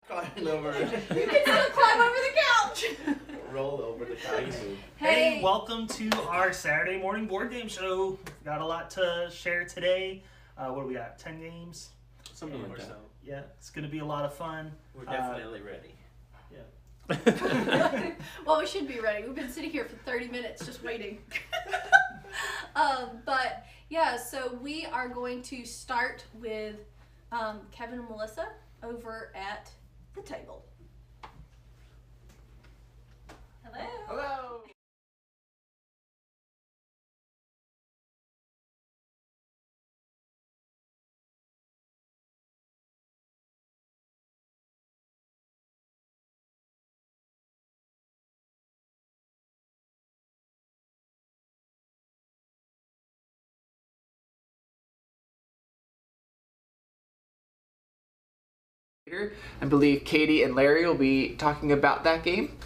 Climb over. You can still climb over the couch. Roll over the couch. Hey, welcome to our Saturday morning board game show. We've got a lot to share today. What do we got? 10 games? Something like that. So. Yeah, it's going to be a lot of fun. We're definitely ready. Yeah. Well, we should be ready. We've been sitting here for 30 minutes just waiting. But yeah, so we are going to start with Kevin and Melissa over at the table. Hello. Hello. I believe Katie and Larry will be talking about that game.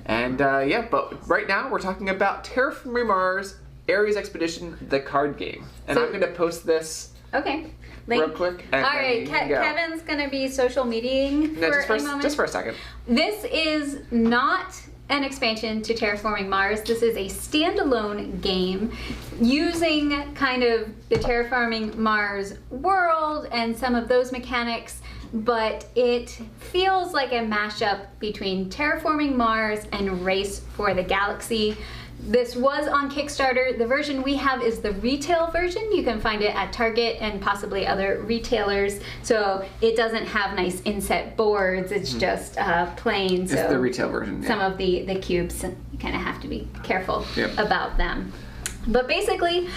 And yeah, but right now we're talking about Terraforming Mars Ares Expedition, the card game. And I'm going to post this real quick. All right, Kevin's going to be social mediating for a moment. Just for a second. This is not an expansion to Terraforming Mars. This is a standalone game using kind of the Terraforming Mars world and some of those mechanics, but it feels like a mashup between Terraforming Mars and Race for the Galaxy. This was on Kickstarter. The version we have is the retail version. You can find it at Target and possibly other retailers. So it doesn't have nice inset boards. It's just plain. It's the retail version. Yeah. Some of the cubes, you kind of have to be careful about them. But basically,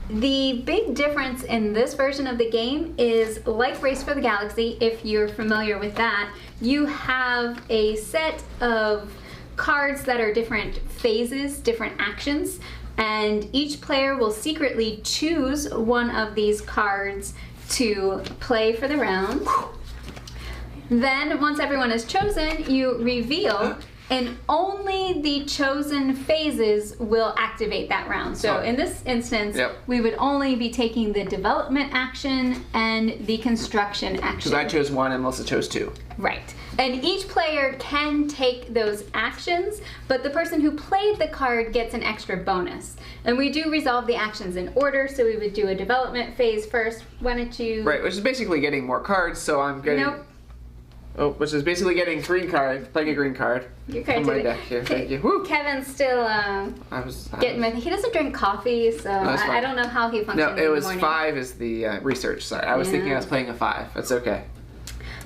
the big difference in this version of the game is, like Race for the Galaxy, if you're familiar with that, you have a set of cards that are different phases, different actions, and each player will secretly choose one of these cards to play for the round. Then, once everyone is chosen, you reveal, and only the chosen phases will activate that round. So in this instance, we would only be taking the development action and the construction action. Because I chose one and Melissa chose two. Right. And each player can take those actions, but the person who played the card gets an extra bonus. And we do resolve the actions in order, so we would do a development phase first. Why don't you... Right, which is basically getting more cards, so I'm getting... Nope. Oh, which is basically getting green card, playing a green card. Your card on my deck here. Thank you. Woo. Kevin's still getting he doesn't drink coffee, so I don't know how he functions. No, it was in the morning. 5 is the research. Sorry, I was thinking I was playing a 5. That's okay.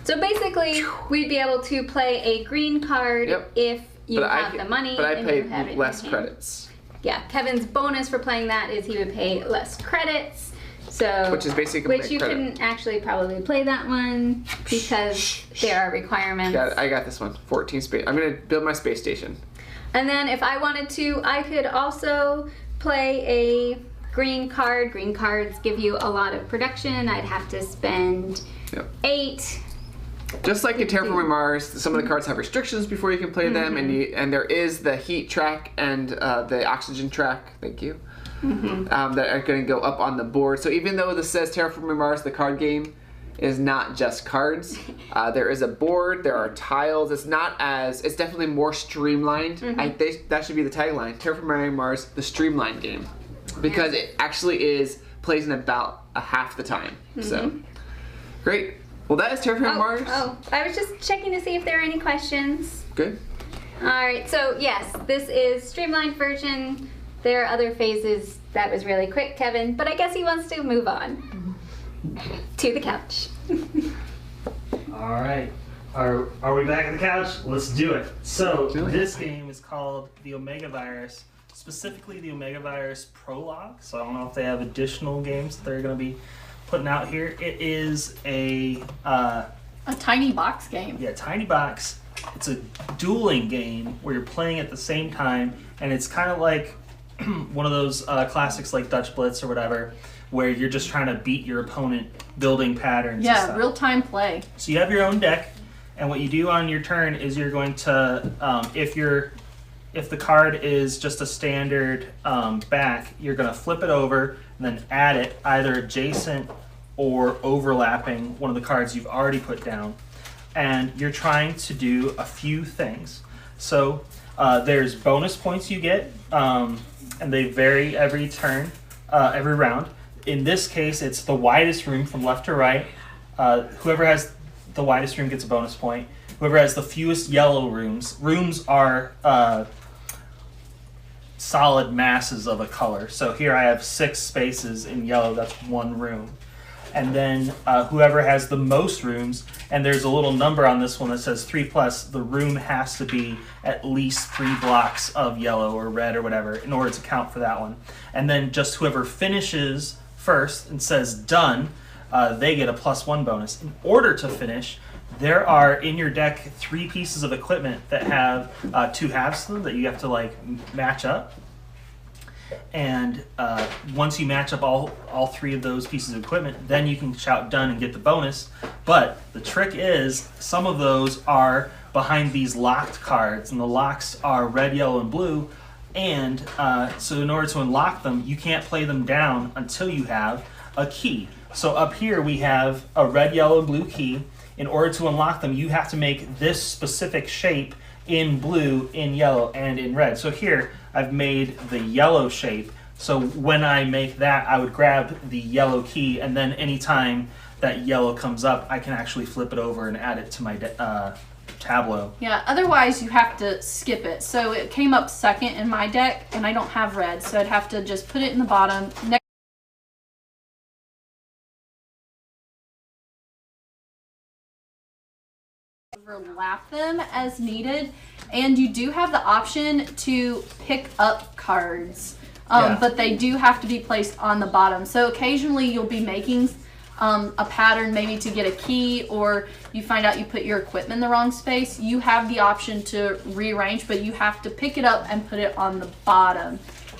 So basically, we'd be able to play a green card if you have the money. But I and paid you have it less in hand. credits. Yeah, Kevin's bonus for playing that is he would pay less credits. So, which is basically you couldn't actually probably play that one because there are requirements. I got this one. 14 space. I'm gonna build my space station. And then if I wanted to, I could also play a green card. Green cards give you a lot of production. I'd have to spend 8. Just like in Terraforming Mars, some of the cards have restrictions before you can play them, and there is the heat track and the oxygen track. Thank you. That are going to go up on the board. So even though this says Terraforming Mars, the card game is not just cards. There is a board. There are tiles. It's definitely more streamlined. That should be the tagline: Terraforming Mars, the streamlined game, because it actually plays in about half the time. So great. Well, that is Terraforming Mars. Oh, I was just checking to see if there are any questions. Good. All right. So yes, this is streamlined version. There are other phases. That was really quick, Kevin, but I guess he wants to move on to the couch. All right. Are we back at the couch? Let's do it. So this game is called the Omega Virus, specifically the Omega Virus Prologue. So I don't know if they have additional games that they're going to be putting out here. It is a tiny box game. Yeah, tiny box. It's a dueling game where you're playing at the same time, and it's kind of like one of those classics like Dutch Blitz or whatever, where you're just trying to beat your opponent building patterns. Yeah, and stuff. real-time play. So you have your own deck, and what you do on your turn is you're going to, if the card is just a standard back, you're going to flip it over and then add it either adjacent or overlapping one of the cards you've already put down. and you're trying to do a few things. So there's bonus points you get, and they vary every turn, every round. In this case, it's the widest room from left to right. Whoever has the widest room gets a bonus point. Whoever has the fewest yellow rooms are solid masses of a color. So here I have 6 spaces in yellow, that's 1 room. And then whoever has the most rooms, and there's a little number on this one that says 3+, the room has to be at least 3 blocks of yellow or red or whatever in order to count for that one. And then just whoever finishes first and says done, they get a +1 bonus. In order to finish, there are in your deck 3 pieces of equipment that have 2 halves to them that you have to like match up. And once you match up all 3 of those pieces of equipment, then you can shout done and get the bonus. But the trick is some of those are behind these locked cards, and the locks are red, yellow, and blue. And so in order to unlock them, you can't play them down until you have a key. So up here we have a red, yellow, and blue key. In order to unlock them, you have to make this specific shape in blue, in yellow, and in red. So here I've made the yellow shape. So when I make that, I would grab the yellow key, and then anytime that yellow comes up, I can actually flip it over and add it to my tableau. Yeah, otherwise you have to skip it. So it came up second in my deck, and I don't have red, so I'd have to just put it in the bottom. Overlap them as needed, and you do have the option to pick up cards, but they do have to be placed on the bottom. So occasionally you'll be making a pattern maybe to get a key, or you find out you put your equipment in the wrong space. You have the option to rearrange, but you have to pick it up and put it on the bottom.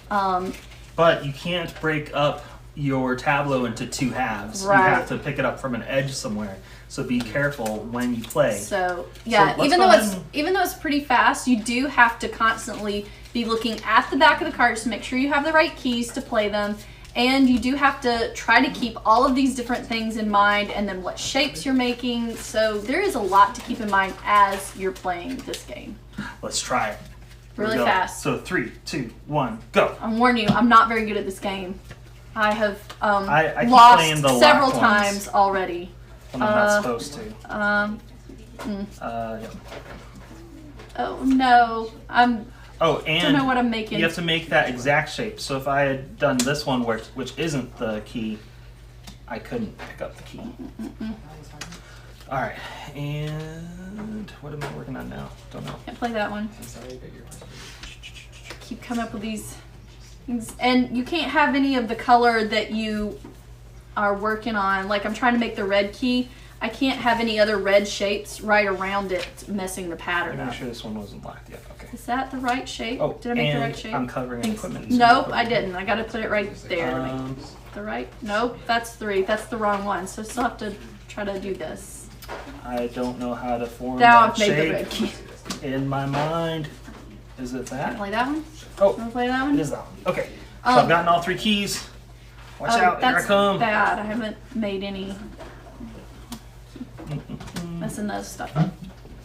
But you can't break up your tableau into 2 halves. Right. You have to pick it up from an edge somewhere. So be careful when you play. So yeah, even though it's pretty fast, you do have to constantly be looking at the back of the cards to make sure you have the right keys to play them, and you do have to try to keep all of these different things in mind, and then what shapes you're making. So there is a lot to keep in mind as you're playing this game. Let's try it. Really fast. So 3, 2, 1, go. I'm warning you, I'm not very good at this game. I have I keep lost playing the several locked times already. When I'm not supposed to. Yeah. Oh no, don't know what I'm making. You have to make that exact shape. So if I had done this one, which isn't the key, I couldn't pick up the key. All right, and what am I working on now? Don't know. Can't play that one. Keep coming up with these things, and you can't have any of the color that you are working on. Like I'm trying to make the red key. I can't have any other red shapes right around it messing the pattern up. Make sure this one wasn't locked yet. Okay. Is that the right shape? Oh, did I make the right shape? I'm covering equipment. Nope, I didn't. I got to put it right there. To make the right? Nope, that's 3. That's the wrong one. So I still have to try to do this. I don't know how to form now that I've made shape the red key. in my mind. Is it that? Play that one? Oh, Wanna play that one? It is that one. Okay. So I've gotten all 3 keys. Watch out, here I come. That's bad. I haven't made any. Messing those stuff up.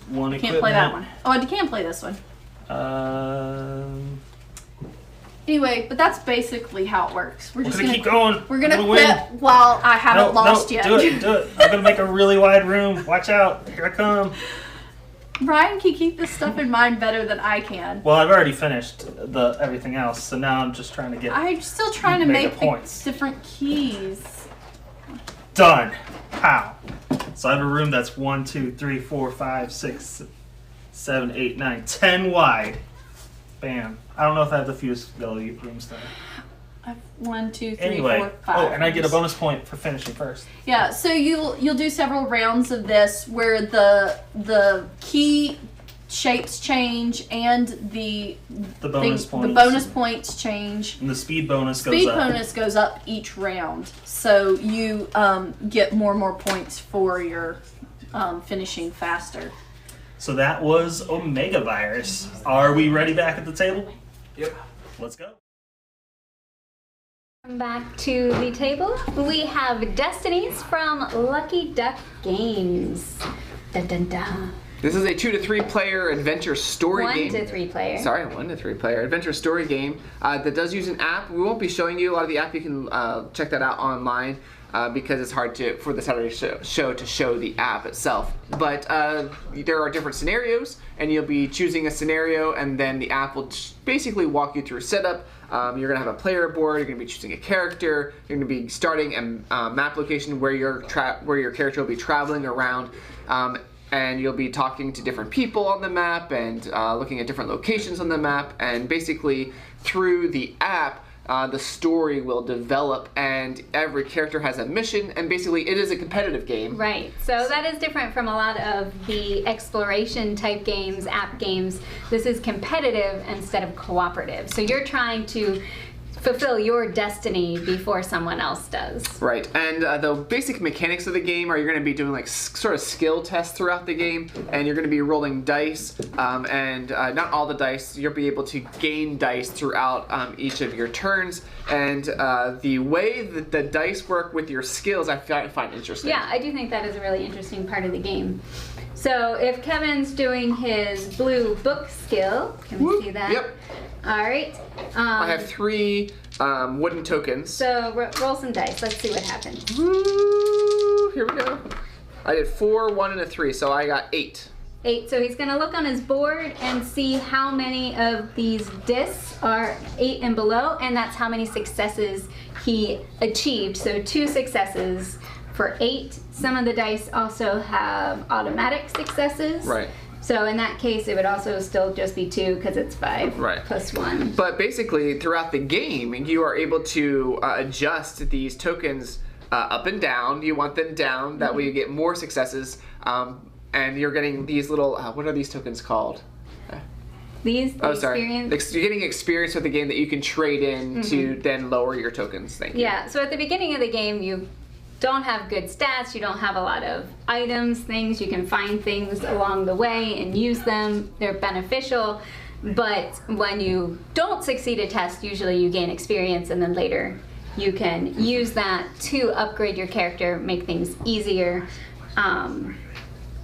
One Can't play that one. Oh, I can play this one. Anyway, but that's basically how it works. We're just gonna keep going. We're gonna quit while I haven't lost yet. Do it. I'm gonna make a really wide room. Watch out. Here I come. Brian can keep this stuff in mind better than I can. Well, I've already finished everything else, so now I'm just trying to get. I'm still trying to make the different keys. Done. How? So I have a room that's 1, 2, 3, 4, 5, 6, 7, 8, 9, 10 wide. Bam. I don't know if I have the fewest yellow rooms though. I have 1, 2, 3, anyway, 4, 5. Oh, and I get a bonus point for finishing first. Yeah, so you'll do several rounds of this where the key shapes change and the bonus points change. And the speed bonus goes up. Speed bonus goes up each round, so you get more and more points for your finishing faster. So that was Omega Virus. Are we ready back at the table? Yep. Let's go. Back to the table, we have Destinies from Lucky Duck Games. Dun, dun, dun. This is a 2 to 3 player adventure story game. 1 to 3 player. Sorry, 1 to 3 player adventure story game that does use an app. We won't be showing you a lot of the app. You can check that out online because it's hard for the Saturday show to show the app itself. But there are different scenarios, and you'll be choosing a scenario, and then the app will basically walk you through a setup. You're going to have a player board. You're going to be choosing a character. You're going to be starting a map location where your character will be traveling around. And you'll be talking to different people on the map and looking at different locations on the map. And basically, through the app, the story will develop, and every character has a mission. And basically, it is a competitive game. Right. So that is different from a lot of the exploration type games, app games. This is competitive instead of cooperative. So you're trying to fulfill your destiny before someone else does. Right, and the basic mechanics of the game are you're going to be doing like sort of skill tests throughout the game, and you're going to be rolling dice, and not all the dice, you'll be able to gain dice throughout each of your turns, and the way that the dice work with your skills I find interesting. Yeah, I do think that is a really interesting part of the game. So if Kevin's doing his blue book skill, can we see that? Yep. All right. I have 3 wooden tokens. So roll some dice. Let's see what happens. Woo! Here we go. I did 4, 1, and a 3, so I got 8. 8. So he's going to look on his board and see how many of these discs are 8 and below, and that's how many successes he achieved. So 2 successes for 8. Some of the dice also have automatic successes. Right. So in that case, it would also still just be 2 because it's 5 right. plus 1. But basically, throughout the game, you are able to adjust these tokens up and down. You want them down, that way you get more successes. And you're getting these little, what are these tokens called? These, the experience? You're getting experience with the game that you can trade in to then lower your tokens. Thank you. Yeah, so at the beginning of the game, you don't have good stats, you don't have a lot of items, things, you can find things along the way and use them, they're beneficial, but when you don't succeed a test, usually you gain experience, and then later you can use that to upgrade your character, make things easier.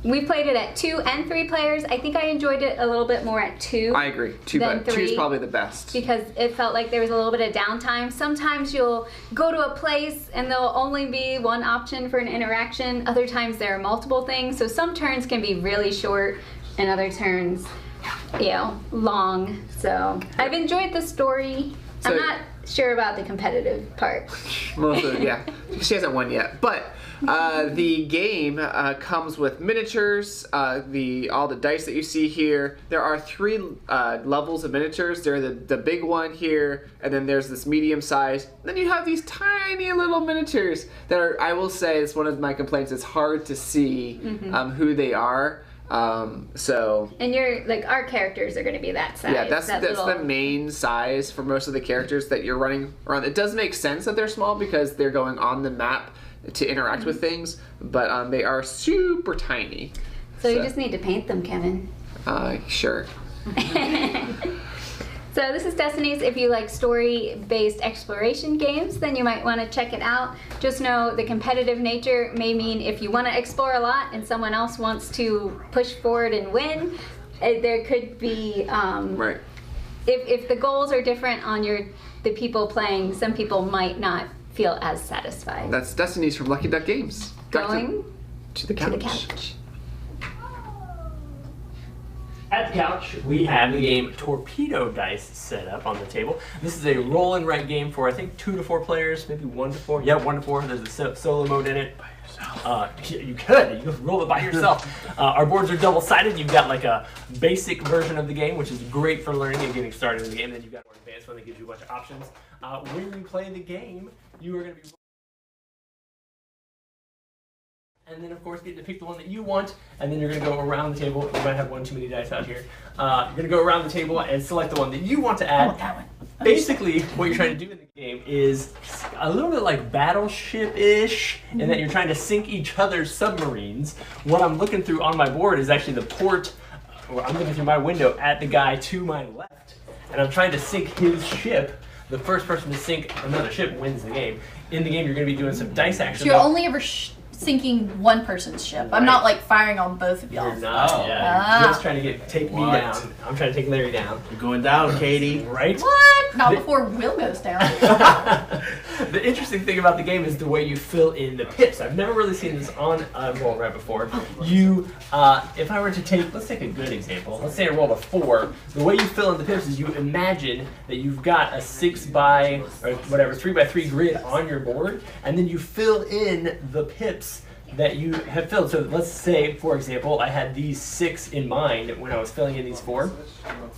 We played it at 2 and 3 players. I think I enjoyed it a little bit more at 2. I agree. 2 is probably the best. Because it felt like there was a little bit of downtime. Sometimes you'll go to a place and there'll only be one option for an interaction. Other times there are multiple things. So some turns can be really short and other turns, you know, long. So I've enjoyed the story. I'm not sure about the competitive part. Mostly, yeah. She hasn't won yet. But the game comes with miniatures, all the dice that you see here. There are 3 levels of miniatures. There's the big one here, and then there's this medium size. Then you have these tiny little miniatures that are, I will say, it's one of my complaints, it's hard to see who they are. And you're like, our characters are going to be that size. Yeah, that's the main size for most of the characters that you're running around. It does make sense that they're small because they're going on the map to interact with things, but they are super tiny. So you just need to paint them, Kevin. Sure. So this is Destinies. If you like story-based exploration games, then you might want to check it out. Just know the competitive nature may mean if you want to explore a lot and someone else wants to push forward and win, there could be, right. If the goals are different on the people playing, some people might not feel as satisfied. That's Destinies from Lucky Duck Games. Going to the couch. At the couch, we have the game Torpedo Dice set up on the table. This is a roll and write game for, I think, 2 to 4 players, maybe 1 to 4. Yeah, 1 to 4. There's a solo mode in it. By yourself. You could roll it by yourself. Our boards are double-sided. You've got like a basic version of the game, which is great for learning and getting started in the game. Then you've got a more advanced one that gives you a bunch of options. When you play the game, you are going to be... And then, of course, get to pick the one that you want, and then you're going to go around the table. You might have one too many dice out here. You're going to go around the table and select the one that you want to add. Oh, that one. Basically, what you're trying to do in the game is a little bit like Battleship-ish, in that you're trying to sink each other's submarines. What I'm looking through on my board is actually the port, or I'm looking through my window at the guy to my left, and I'm trying to sink his ship. The first person to sink another ship wins the game. In the game, you're going to be doing some dice action. So you're only ever sinking one person's ship. I'm not like firing on both of y'all. You're not. Yeah. You're just trying to take me down. I'm trying to take Larry down. You're going down, Katie. Right? What? Not before Will goes down. The interesting thing about the game is the way you fill in the pips. I've never really seen this on Roll Right before. You, if I were to take, let's take a good example. Let's say I rolled a 4. The way you fill in the pips is you imagine that you've got a 3 by 3 grid on your board, and then you fill in the pips that you have filled. So let's say, for example, I had these 6 in mind when I was filling in these 4.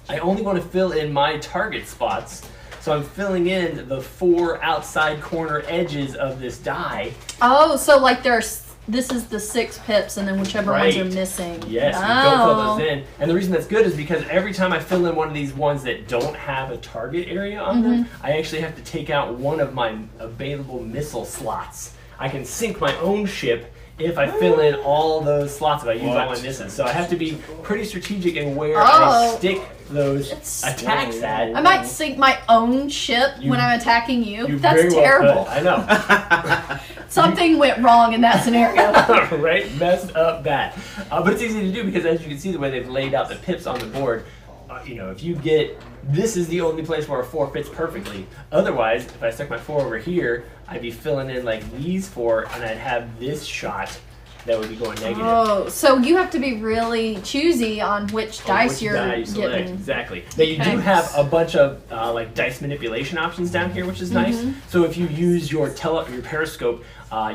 I only want to fill in my target spots. So I'm filling in the 4 outside corner edges of this die. Oh, so like this is the 6 pips, and then whichever ones are missing. Yes, you don't fill those in. And the reason that's good is because every time I fill in one of these ones that don't have a target area on them, I actually have to take out one of my available missile slots. I can sink my own ship if I fill in all those slots, if I use all my misses. So I have to be pretty strategic in where I stick those attacks at. I might sink my own ship when I'm attacking you. That's terrible. I know. Something went wrong in that scenario. Right? Messed up bad. But it's easy to do because as you can see the way they've laid out the pips on the board, if you get, this is the only place where a 4 fits perfectly. Otherwise, if I stuck my 4 over here, I'd be filling in like these 4, and I'd have this shot that would be going negative. Oh, so you have to be really choosy on which dice you're getting. Exactly. Now you do have a bunch of like dice manipulation options down here, which is nice. So if you use your periscope,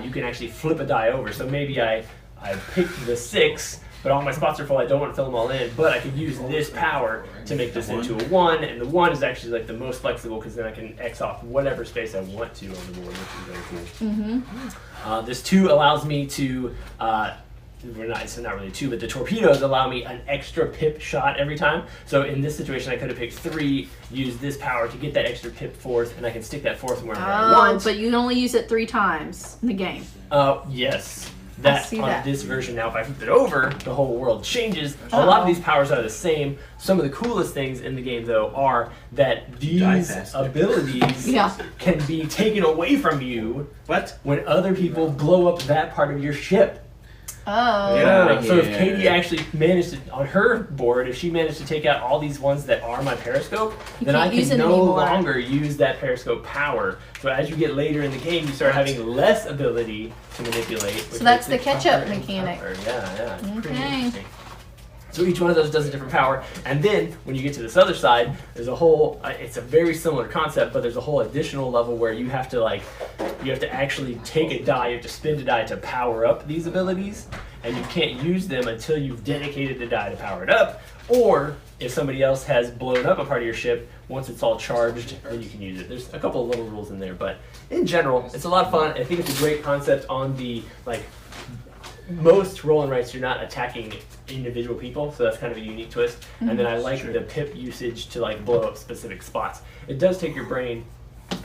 you can actually flip a die over. So maybe I picked the 6. But all my spots are full, I don't want to fill them all in, but I could use this power to make this into a 1, and the 1 is actually like the most flexible because then I can X off whatever space I want to on the board, which is very cool. This 2 allows me to, it's not really 2, but the torpedoes allow me an extra pip shot every time. So in this situation, I could have picked 3, use this power to get that extra pip 4th, and I can stick that 4th wherever I want. But you can only use it 3 times in the game. Yes. This version now, if I flip it over, the whole world changes. A lot of these powers are the same. Some of the coolest things in the game, though, are that these abilities can be taken away from you when other people blow up that part of your ship. Oh. Yeah. So if Katie actually managed to, on her board, if she managed to take out all these ones that are my periscope, then I can no longer use that periscope power. So as you get later in the game, you start having less ability to manipulate. So that's the catch-up mechanic. Yeah, it's pretty interesting. So each one of those does a different power, and then when you get to this other side, there's a whole. It's a very similar concept, but there's a whole additional level where you have to actually take a die, you have to spend a die to power up these abilities, and you can't use them until you've dedicated the die to power it up, or if somebody else has blown up a part of your ship, once it's all charged, then you can use it. There's a couple of little rules in there, but in general, it's a lot of fun. I think it's a great concept on the most roll and writes, you're not attacking individual people, so that's kind of a unique twist. And then I like the pip usage to blow up specific spots. It does take your brain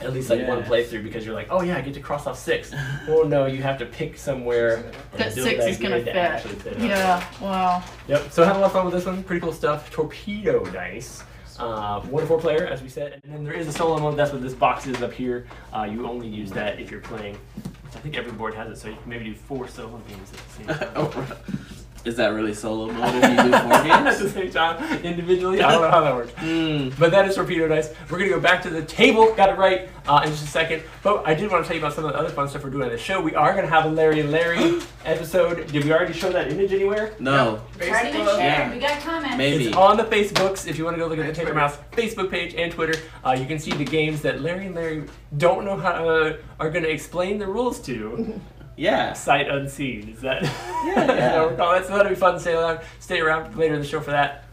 at least one playthrough because you're like, oh yeah, I get to cross off 6. Well, no, you have to pick somewhere that 6 is going to fit. Yeah, wow. Yep. So I had a lot of fun with this one. Pretty cool stuff. Torpedo Dice. 1 to 4 player, as we said, and then there is a solo mode. That's what this box is up here. You only use that if you're playing. I think every board has it, so you can maybe do 4 solo games at the same time. Is that really solo mode if you do 4 games? At the same time, individually? I don't know how that works. But that is Torpedo Dice. We're going to go back to the table, got it right, in just a second. But I did want to tell you about some of the other fun stuff we're doing on the show. We are going to have a Larry and Larry episode. Did we already show that image anywhere? No. Already been shared. We got comments. Maybe. It's on the Facebooks. If you want to go look at the Taper Mouse Facebook page and Twitter, you can see the games that Larry and Larry don't know how are going to explain the rules to. Yeah. Sight unseen. Is that? Yeah. So that'll be fun. Stay around later in the show for that.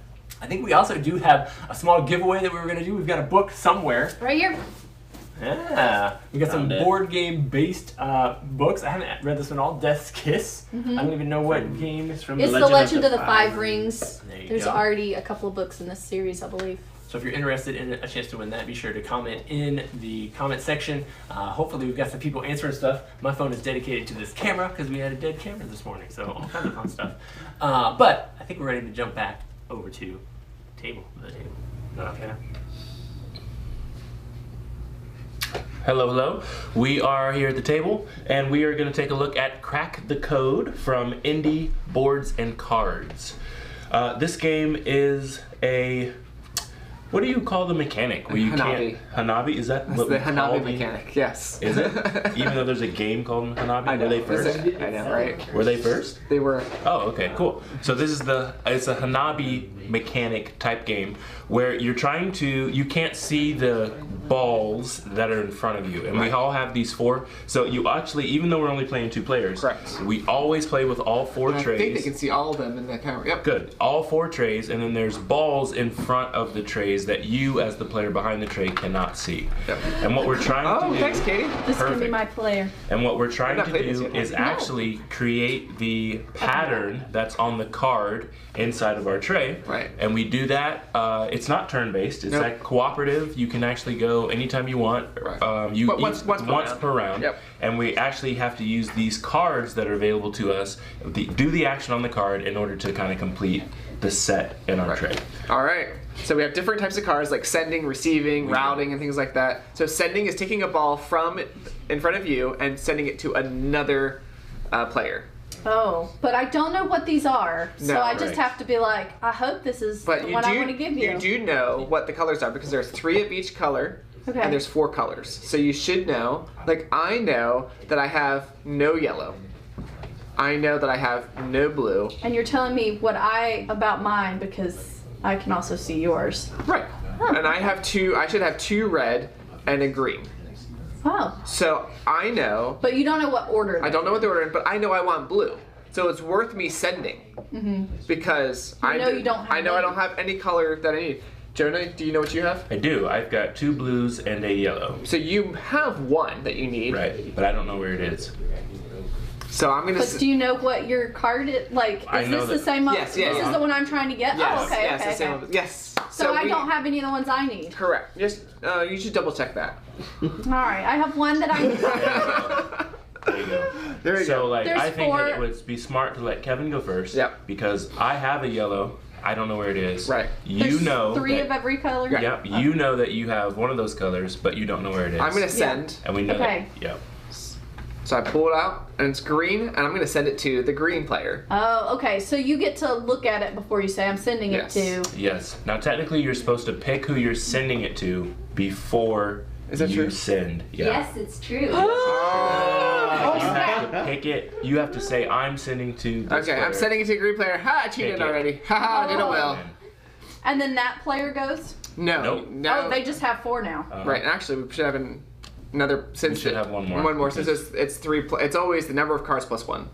I think we also do have a small giveaway that we were going to do. We've got a book somewhere. Right here. Yeah. We got some board game based books. I haven't read this one all. Death's Kiss. I don't even know what game is from. It's the Legend of the Five Rings. There's go. Already a couple of books in this series, I believe. So if you're interested in a chance to win that, be sure to comment in the comment section. Hopefully we've got some people answering stuff. My phone is dedicated to this camera because we had a dead camera this morning, so all kinds of fun stuff. But I think we're ready to jump back over to the table. Okay. Hello, hello. We are here at the table, and we are going to take a look at Crack the Code from Indie Boards and Cards. This game is a... What do you call the mechanic? Where you Hanabi. Hanabi? Is that That's what the we call Hanabi mechanic, yes. Is it? Even though there's a game called Hanabi? I know. Were they first? I know, right? Were they first? They were. Oh, okay, cool. So this is it's a Hanabi mechanic type game where you're trying to, you can't see the balls that are in front of you. And we all have these 4. So you actually, even though we're only playing 2 players, correct, we always play with all 4 trays. I think they can see all of them in the camera. Yep. Good. All 4 trays, and then there's balls in front of the trays that you, as the player behind the tray, cannot see. Yep. And what we're trying to do... thanks, Katie. This can be my player. And what we're trying to do is actually create the pattern that's on the card inside of our tray. Right. And we do that. It's not turn-based. It's like cooperative. You can actually go anytime you want. Right. You but once per round. Yep. And we actually have to use these cards that are available to us, do the action on the card in order to kind of complete the set in our tray. All right. So we have different types of cards like sending, receiving, routing, and things like that. So sending is taking a ball from in front of you and sending it to another player. Oh, but I don't know what these are, so No, I just have to be like, I hope this is the one I want to give you. You do know what the colors are because there's 3 of each color, and there's 4 colors. So you should know. Like I know that I have no yellow. I know that I have no blue. And you're telling me about mine because I can also see yours. Right. Huh. And I have 2. I should have 2 red and a green. Oh. So I know. But you don't know what order. I don't know what the order is, but I know I want blue. So it's worth me sending because I know I don't have any color that I need. Jonah, do you know what you have? I do. I've got 2 blues and a yellow. So you have 1 that you need. Right, but I don't know where it is. So I'm gonna. But do you know what your card is? Like, is this the same one? Yes, This is the one I'm trying to get? Yes, oh, okay, yes, okay, the same okay. one. Yes. So I don't have any of the ones I need. Correct. Just you should double check that. All right, I have 1 that I need. There you go. There you go. There's I think 4. that it would be smart to let Kevin go first. Yep. Because I have a yellow. I don't know where it is. Right. You know. 3 of every color. Yep. You know that you have one of those colors, but you don't know where it is. I'm gonna send. And we know that. Yep. So I pull it out, and it's green, and I'm gonna send it to the green player. Oh, okay. So you get to look at it before you say I'm sending it to. Yes. Now technically, you're supposed to pick who you're sending it to before you send. Yeah. Yes, it's true. You have to pick it. You have to say, I'm sending to this player. I'm sending it to a green player. Ha! I cheated already. Ha ha! I did it well. And then that player goes? No. Nope. No. Oh, they just have 4 now. Right. And actually, we should have another. Since we should have 1 more. 1 more. Since it's 3. It's always the number of cards plus 1.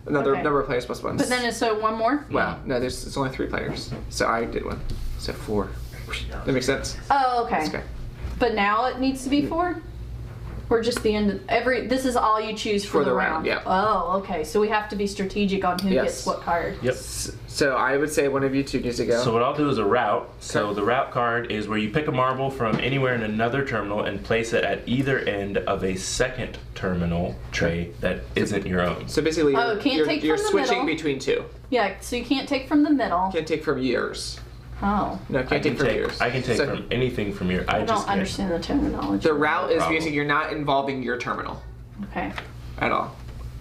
Another number of players plus 1. But then so 1 more? Wow. No, it's only 3 players. So I did 1. So 4. That makes sense. Oh, okay. But now it needs to be 4? Or just the end of this is all you choose for the round? Yeah. Oh, okay. So we have to be strategic on who gets what card. Yep. So I would say one of you 2 needs to go. So what I'll do is a route. So the route card is where you pick a marble from anywhere in another terminal and place it at either end of a second terminal tray that isn't your own. So basically, you're switching between 2. Yeah. So you can't take from the middle. Can't take from yours. Oh. No, can't take from yours. I can take from anything from your. I don't understand the terminology. The route is basically you're not involving your terminal. Okay. At all.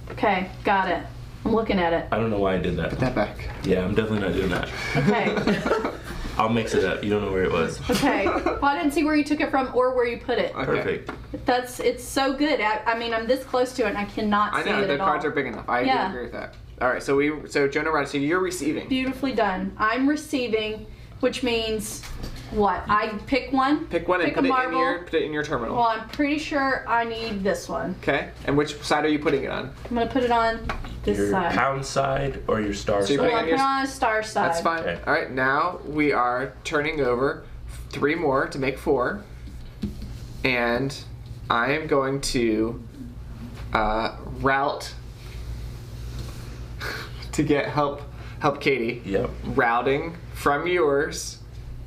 Okay, got it. I'm looking at it. I don't know why I did that. Put that back. Yeah, I'm definitely not doing that. Okay. I'll mix it up. You don't know where it was. Okay. Well, I didn't see where you took it from or where you put it. Okay. Perfect. It's so good. I mean, I'm this close to it and I cannot see it at all. I know, the cards are big enough. I do agree with that. All right, so Jonah, so you're receiving. Beautifully done. I'm receiving, which means what? I pick one. Pick one and put it in your terminal. Well, I'm pretty sure I need this one. Okay. And which side are you putting it on? I'm gonna put it on this your side. Pound side or your star side? I'm gonna put it on a star side. That's fine. Okay. All right. Now we are turning over 3 more to make 4, and I am going to route to get help Katie. Yep. Routing from yours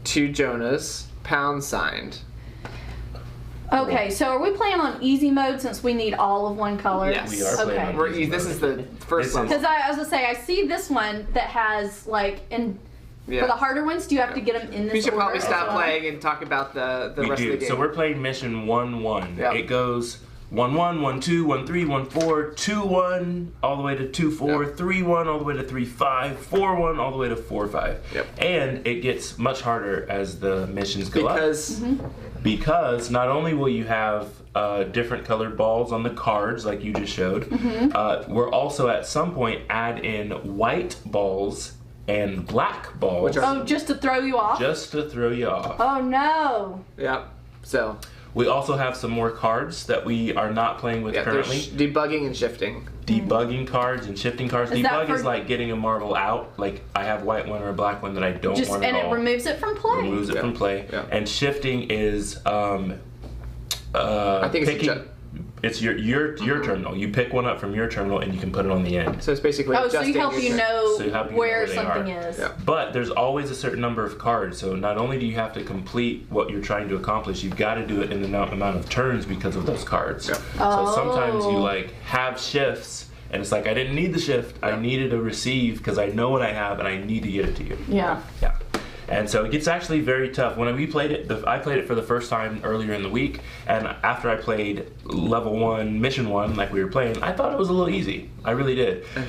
to Jonah's #. Okay, so are we playing on easy mode since we need all of one color? Yes. We are playing on easy This mode. is the first level. Because I was gonna say, I see this one that has like, and Yeah. For the harder ones, do you have to get them in this We should order probably as stop well? playing and talk about the We rest do. of the game. So we're playing mission 1-1. Yep. It goes 1-1, 1-2, 1-3, 1-4, 2-1, all the way to 2-4, Yep. 3-1, all the way to 3-5, 4-1, all the way to 4-5. Yep. And it gets much harder as the missions go up. Mm-hmm. Because not only will you have different colored balls on the cards like you just showed, we're also at some point add in white balls and black balls Which are- Oh, just to throw you off? just to throw you off. Oh no. Yep. So, We also have some more cards that we are not playing with yeah, currently. there's debugging and shifting. Debugging cards and shifting cards. Is that Debug for- is like getting a marble out. Like I have white one or a black one that I don't Just want and at it all. removes it from play. Removes it Yeah. from play. Yeah. And shifting is I think it's picking. It's your terminal. You pick one up from your terminal and you can put it on the end. So it's basically Oh, so adjusting you help your you turn. know So you help you know where where they something are. is. Yeah. But there's always a certain number of cards, so not only do you have to complete what you're trying to accomplish, you've got to do it in the amount of turns because of those cards. Yeah. So sometimes you Oh. like have shifts, and it's like I didn't need the shift, I needed a receive because I know what I have and I need to get it to you. Yeah. Yeah. And so it gets actually very tough. When we played it, I played it for the first time earlier in the week, and after I played level 1, mission 1, like we were playing, I thought it was a little easy. I really did. And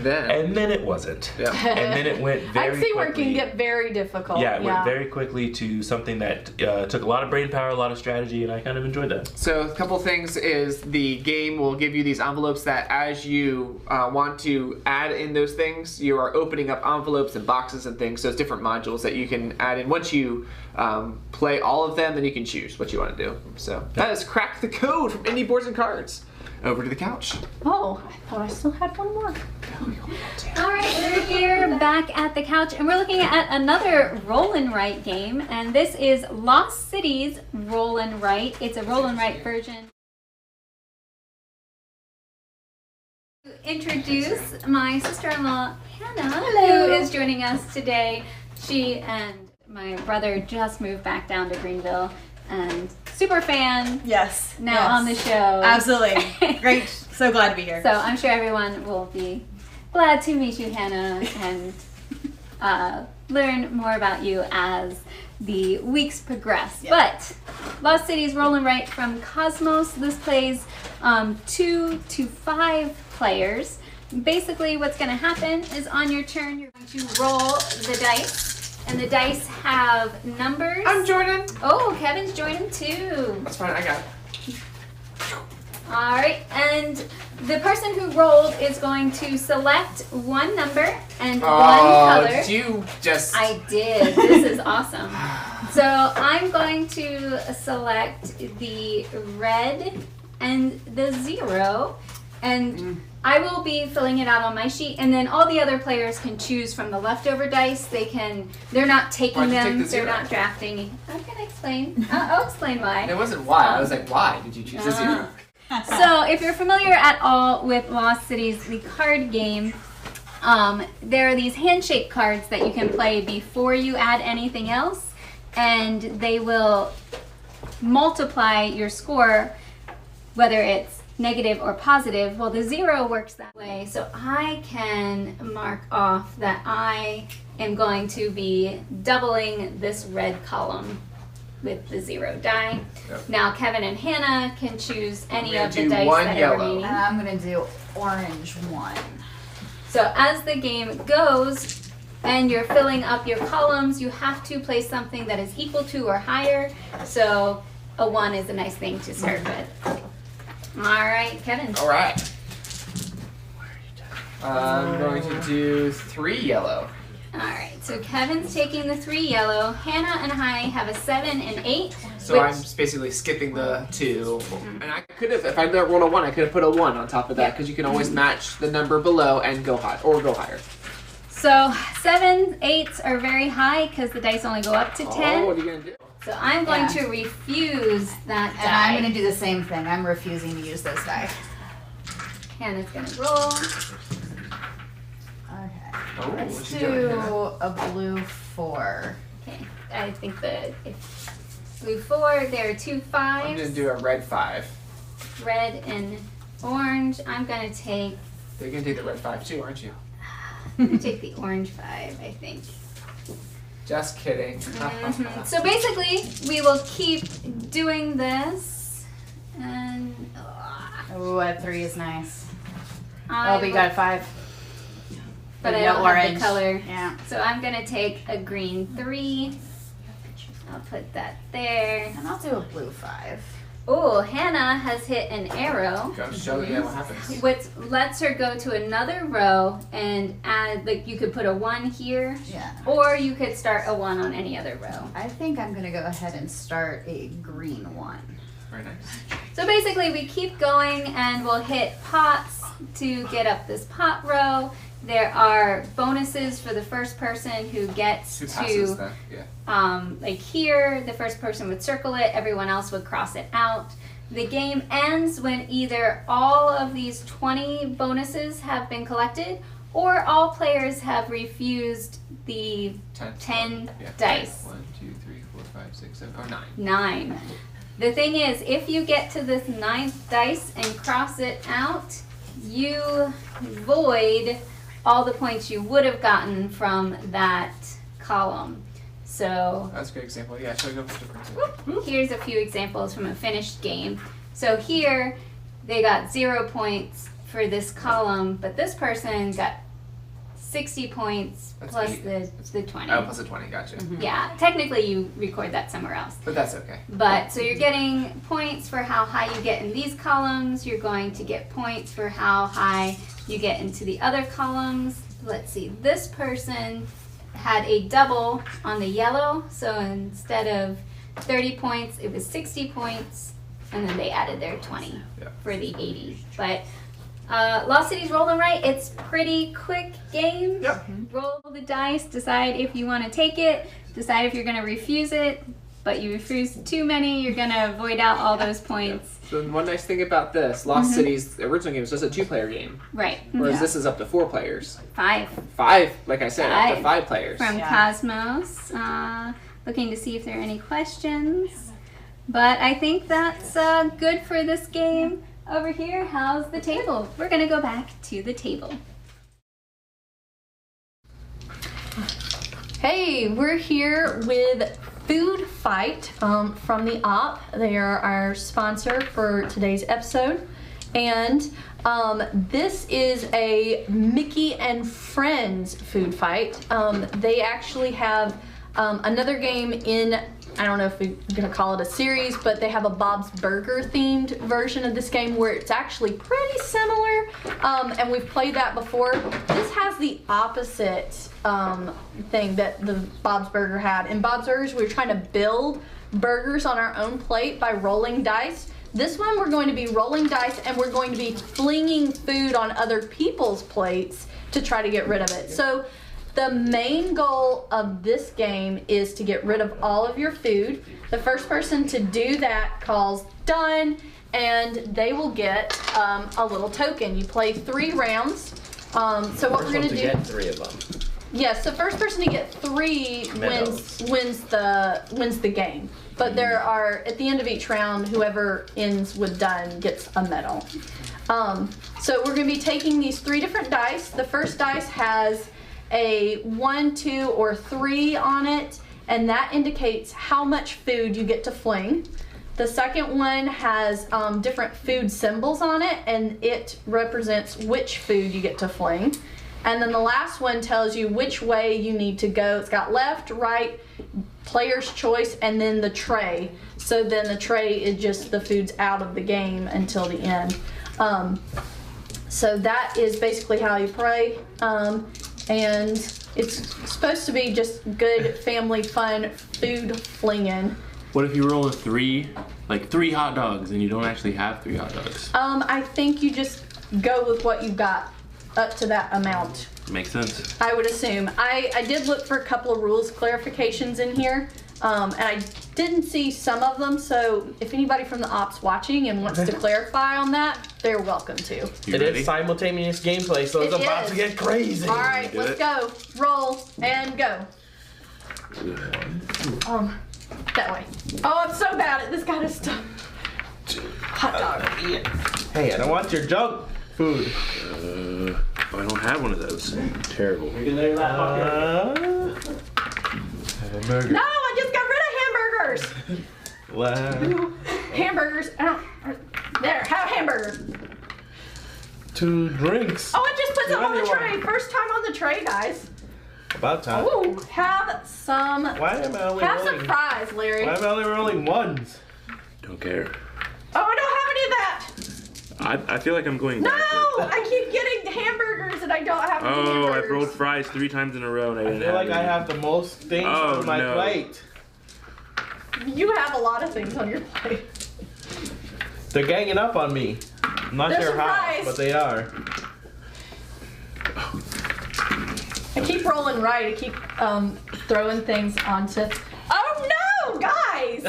then- it wasn't. Yeah. And then it went very I see where it quickly. can get very difficult. Yeah, it went very quickly to something that took a lot of brain power, a lot of strategy, and I kind of enjoyed that. So a couple things is the game will give you these envelopes that as you want to add in those things, you are opening up envelopes and boxes and things. So it's different modules that you can add in. Once you play all of them, then you can choose what you want to do. So that is Crack the Code from Indie Boards and Cards. Over to the couch. Oh, I thought I still had one more. All right, we're here back at the couch, and we're looking at another roll and write game, and this is Lost Cities Roll and Write. It's a roll and write version. To introduce my sister-in-law Hannah, who is joining us today. She and my brother just moved back down to Greenville, and super fan. Yes. Now yes. on the show. Absolutely. Great. So glad to be here. So I'm sure everyone will be glad to meet you, Hannah, and learn more about you as the weeks progress. Yeah. But Lost Cities Roll and Write from Cosmos. This plays 2 to 5 players. Basically, what's going to happen is on your turn, you're going to roll the dice. And the dice have numbers. I'm joining. Oh, Kevin's joining too. That's fine. I got it. All right, and the person who rolled is going to select one number and one color. You just. I did. This is awesome. So I'm going to select the red and the 0, and I will be filling it out on my sheet, and then all the other players can choose from the leftover dice. They're not taking Why'd you them. take the 0? They're not drafting. I'm gonna explain. I'll explain why. It wasn't why. I was like, why did you choose a 0? So, if you're familiar at all with Lost Cities, the card game, there are these handshake cards that you can play before you add anything else, and they will multiply your score, whether it's negative or positive. Well, the 0 works that way, so I can mark off that I am going to be doubling this red column with the 0 die. Yep. Now Kevin and Hannah can choose any gonna of the do dice one that yellow. are remaining. And I'm going to do orange 1. So as the game goes and you're filling up your columns, you have to place something that is equal to or higher. So a 1 is a nice thing to start with. All right, Kevin. All right. I'm going to do 3 yellow. All right, so Kevin's taking the 3 yellow. Hannah and I have a 7 and 8. So I'm just basically skipping the 2. And I could have, if I rolled a 1, I could have put a 1 on top of that because you can always match the number below and go high or go higher. So 7, 8s are very high because the dice only go up to 10. Oh, what are you going to do? So I'm going Yeah. to refuse that And die. I'm going to do the same thing. I'm refusing to use those die. Hannah's going to roll. Okay. Oh, Let's what you do doing, Hannah? a blue 4. Okay, I think blue 4, there are 2 5s. I'm going to do a red 5. Red and orange. I'm going to take You're going to take the red 5 too, aren't you? I'm gonna take the orange 5, I think. Just kidding. So basically, we will keep doing this, and Oh, a 3 is nice. I Oh, but you will- got a 5. but I no don't orange. have the color. Yeah. So I'm gonna take a green 3. I'll put that there. And I'll do a blue 5. Oh, Hannah has hit an arrow, Go show you what happens. which lets her go to another row and add, like, you could put a 1 here, Yeah. or you could start a 1 on any other row. I think I'm gonna go ahead and start a green 1. Very nice. So basically, we keep going and we'll hit pots to get up this pot row. There are bonuses for the first person who gets Who passes to, that? Yeah. like here, the first person would circle it, everyone else would cross it out. The game ends when either all of these 20 bonuses have been collected or all players have refused the 10 Yeah. dice. 1, 2, 3, 4, 5, 6, 7, or 9. 9. The thing is, if you get to this 9th dice and cross it out, you void all the points you would have gotten from that column. So That's a great example. Yeah, show you a different. here's a few examples from a finished game. So here, they got 0 points for this column, but this person got 60 points That's plus eight. the 20. Oh, plus a 20. Gotcha. Yeah, technically you record that somewhere else. But that's okay. But so you're getting points for how high you get in these columns. You're going to get points for how high you get into the other columns. Let's see, this person had a double on the yellow. So instead of 30 points, it was 60 points. And then they added their 20 for the 80. But Lost Cities Roll and Write, it's pretty quick game. Yep. Roll the dice, decide if you want to take it, decide if you're going to refuse it. But you refuse too many, you're going to void out all those points. So one nice thing about this, Lost Cities, the original game was just a 2-player game. Right. Whereas this is up to 4 players. 5. 5, like I said, up to 5. 5 players. From Cosmos. Looking to see if there are any questions. But I think that's good for this game. Over here, how's the table? We're going to go back to the table. Hey, we're here with Food Fight from the Op. They are our sponsor for today's episode. And this is a Mickey and Friends food fight. They actually have another game in, I don't know if we're gonna call it a series, but they have a Bob's Burger themed version of this game where it's actually pretty similar, and we've played that before. This has the opposite thing that the Bob's Burger had. In Bob's Burgers, we were trying to build burgers on our own plate by rolling dice. This one, we're going to be rolling dice and we're going to be flinging food on other people's plates to try to get rid of it. So the main goal of this game is to get rid of all of your food. The first person to do that calls done, and they will get a little token. You play 3 rounds. So what we're going to do? Get 3 of them. Yes, the first person to get 3 wins the game. But there are, at the end of each round, whoever ends with done gets a medal. So we're going to be taking these 3 different dice. The first dice has a 1, 2, or 3 on it, and that indicates how much food you get to fling. The second one has different food symbols on it, and it represents which food you get to fling. And then the last one tells you which way you need to go. It's got left, right, player's choice, and then the tray. So then the tray is just the food's out of the game until the end. So that is basically how you play. And it's supposed to be just good family fun food flinging. What if you roll a 3, like 3 hot dogs, and you don't actually have 3 hot dogs? I think you just go with what you've got up to that amount. Makes sense. I would assume. I did look for a couple of rules clarifications in here, and I didn't see some of them, so if anybody from the ops watching and wants to clarify on that, they're welcome to. You It ready? is simultaneous gameplay, so it's It about is. to get crazy. All right, do let's it. go. Roll and go. That way. Oh, I'm so bad at this kind of stuff. Hot dog. Hey, I don't want your junk food. I don't have one of those. Terrible. burger. No, I just got rid of hamburgers. Wow. Hamburgers. There, have a hamburger. 2 drinks. Oh, I just put some on the Another tray. First time on the tray, guys. About time. Ooh, have some. Why am I only Have some rolling? fries, Larry. Why am I only rolling ones? Don't care. Oh, I don't have any of that. I feel like I'm going No, backwards. I keep getting hamburgers and I don't have any Oh, hamburgers. I've rolled fries 3 times in a row and I I didn't feel like have I any. have the most things Oh, on my no. plate. You have a lot of things on your plate. They're ganging up on me. I'm not They're sure how, surprised. but they are. I keep rolling right. I keep throwing things onto. Oh no, guys!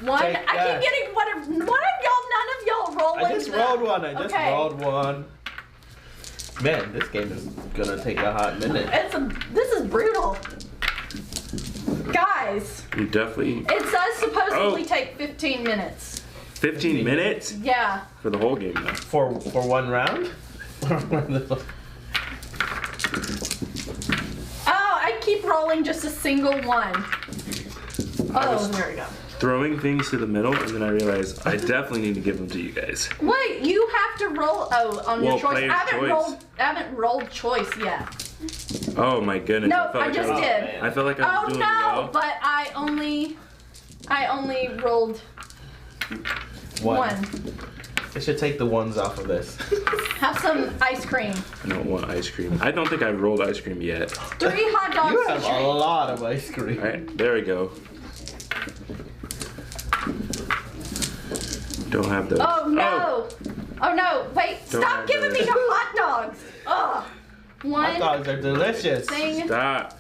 One. Take I that. keep getting one of y'all. None of y'all roll I one. just rolled one. I just Okay. rolled one. Man, this game is gonna take a hot minute. This is brutal, guys. You definitely. It does supposedly Oh. take 15 minutes. 15 minutes Yeah. for the whole game though. For one round? Oh, I keep rolling just a single one. Oh, there we go. Throwing things to the middle and then I realized I definitely need to give them to you guys. Wait, you have to roll. Oh, on your Well, choice. player's choice. I haven't rolled choice yet. Oh my goodness. No, felt I like just was, did. I felt like I Oh was no, doing well. but I only rolled one. I should take the ones off of this. Have some ice cream. I don't want ice cream. I don't think I've rolled ice cream yet. 3 hot dogs. You to have a drink. lot of ice cream. Alright, there we go. Don't have those. Oh no! Oh no! Wait! Don't Stop have giving me those. the hot dogs! Ugh! One Hot dogs are delicious. thing Stop.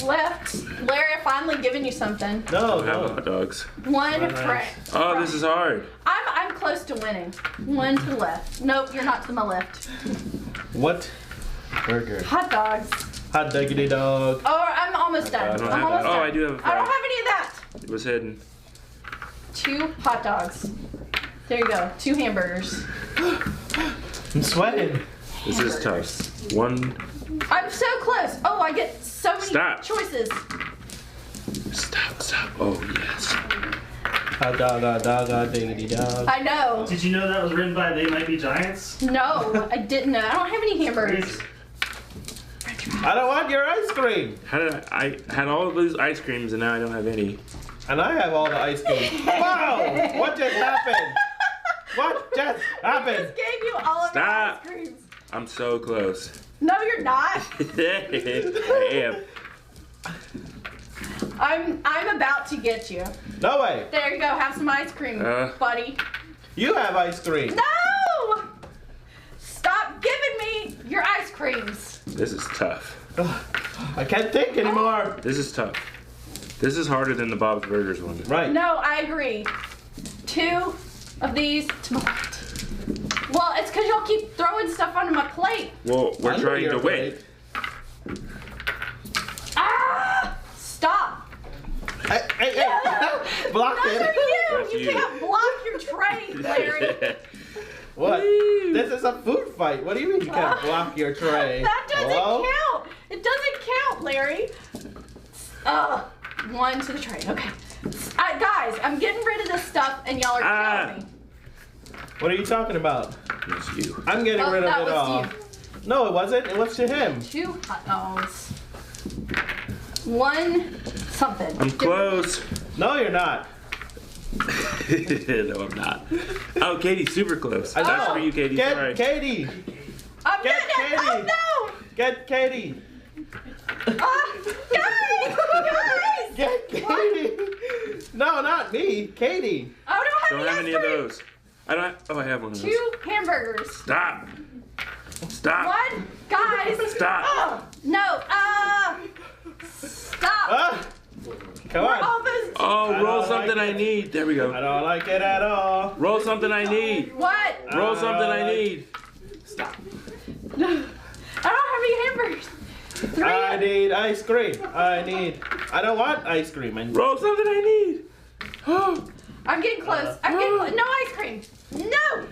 left. Larry, I finally given you something. No, Don't have no. hot dogs. One Nice. fry. Oh, this is hard. I'm close to winning. One to the left. Nope, you're not to my left. What? Burger. Hot dogs. Hot diggity dog. Oh, I'm almost done. I don't I'm have almost that. done. Oh, I do have a I don't fry. have any of that. It was hidden. 2 hot dogs. There you go. 2 hamburgers. I'm sweating. This is tough. One. I'm so close. Oh, I get so many Stop. choices. Stop, stop. Oh, yes. Hot dog, diggity dog. I know. Did you know that was written by They Might Be Giants? No, I didn't know. I don't have any hamburgers. I don't want your ice cream. How did I had all of those ice creams and now I don't have any. And I have all the ice cream. Wow! What just happened? What just I happened? just gave you all of Stop. the ice creams. I'm so close. No, you're not. I am. I'm about to get you. No way. There you go. Have some ice cream, buddy. You have ice cream. No! Stop giving me your ice creams. This is tough. I can't think anymore. This is tough. This is harder than the Bob's Burgers one. Right. No, I agree. 2 of these to my left. Well, it's because y'all keep throwing stuff onto my plate. Well, we're Under trying your to win. plate. Ah! Stop. Hey. Block Those are it. you. That's You you. can't block your tray, Larry. What? This is a food fight. What do you mean you can't block your tray? That doesn't Hello? count. It doesn't count, Larry. 1 to the tray. Okay. Guys, I'm getting rid of this stuff and y'all are killing me. What are you talking about? It's you. I'm getting rid that of it was all. you. No, it wasn't. It was to him. 2 hot dogs. 1 something. I'm close. No, you're not. No, I'm not. Oh, Katie's super close. I That's know. for you, Katie. Get Sorry. Katie. I'm Get getting it. Oh Katie. no! Get Katie. Guys! Get Katie. No, not me. Katie. I don't Don't have have any any of ice cream. those. I don't. Oh, I have one of those. 2 hamburgers. Stop. Stop. 1, guys. Stop. No. Stop. Come We're on. almost. Oh, I roll don't something like I it. need. There we I go. don't like it at all. Roll something I need. What? Roll something I like- need. Stop. I don't have any hamburgers. 3. I need ice cream. I don't want ice cream. Roll something I need. Oh, I'm getting close. I'm getting close. No ice cream. No.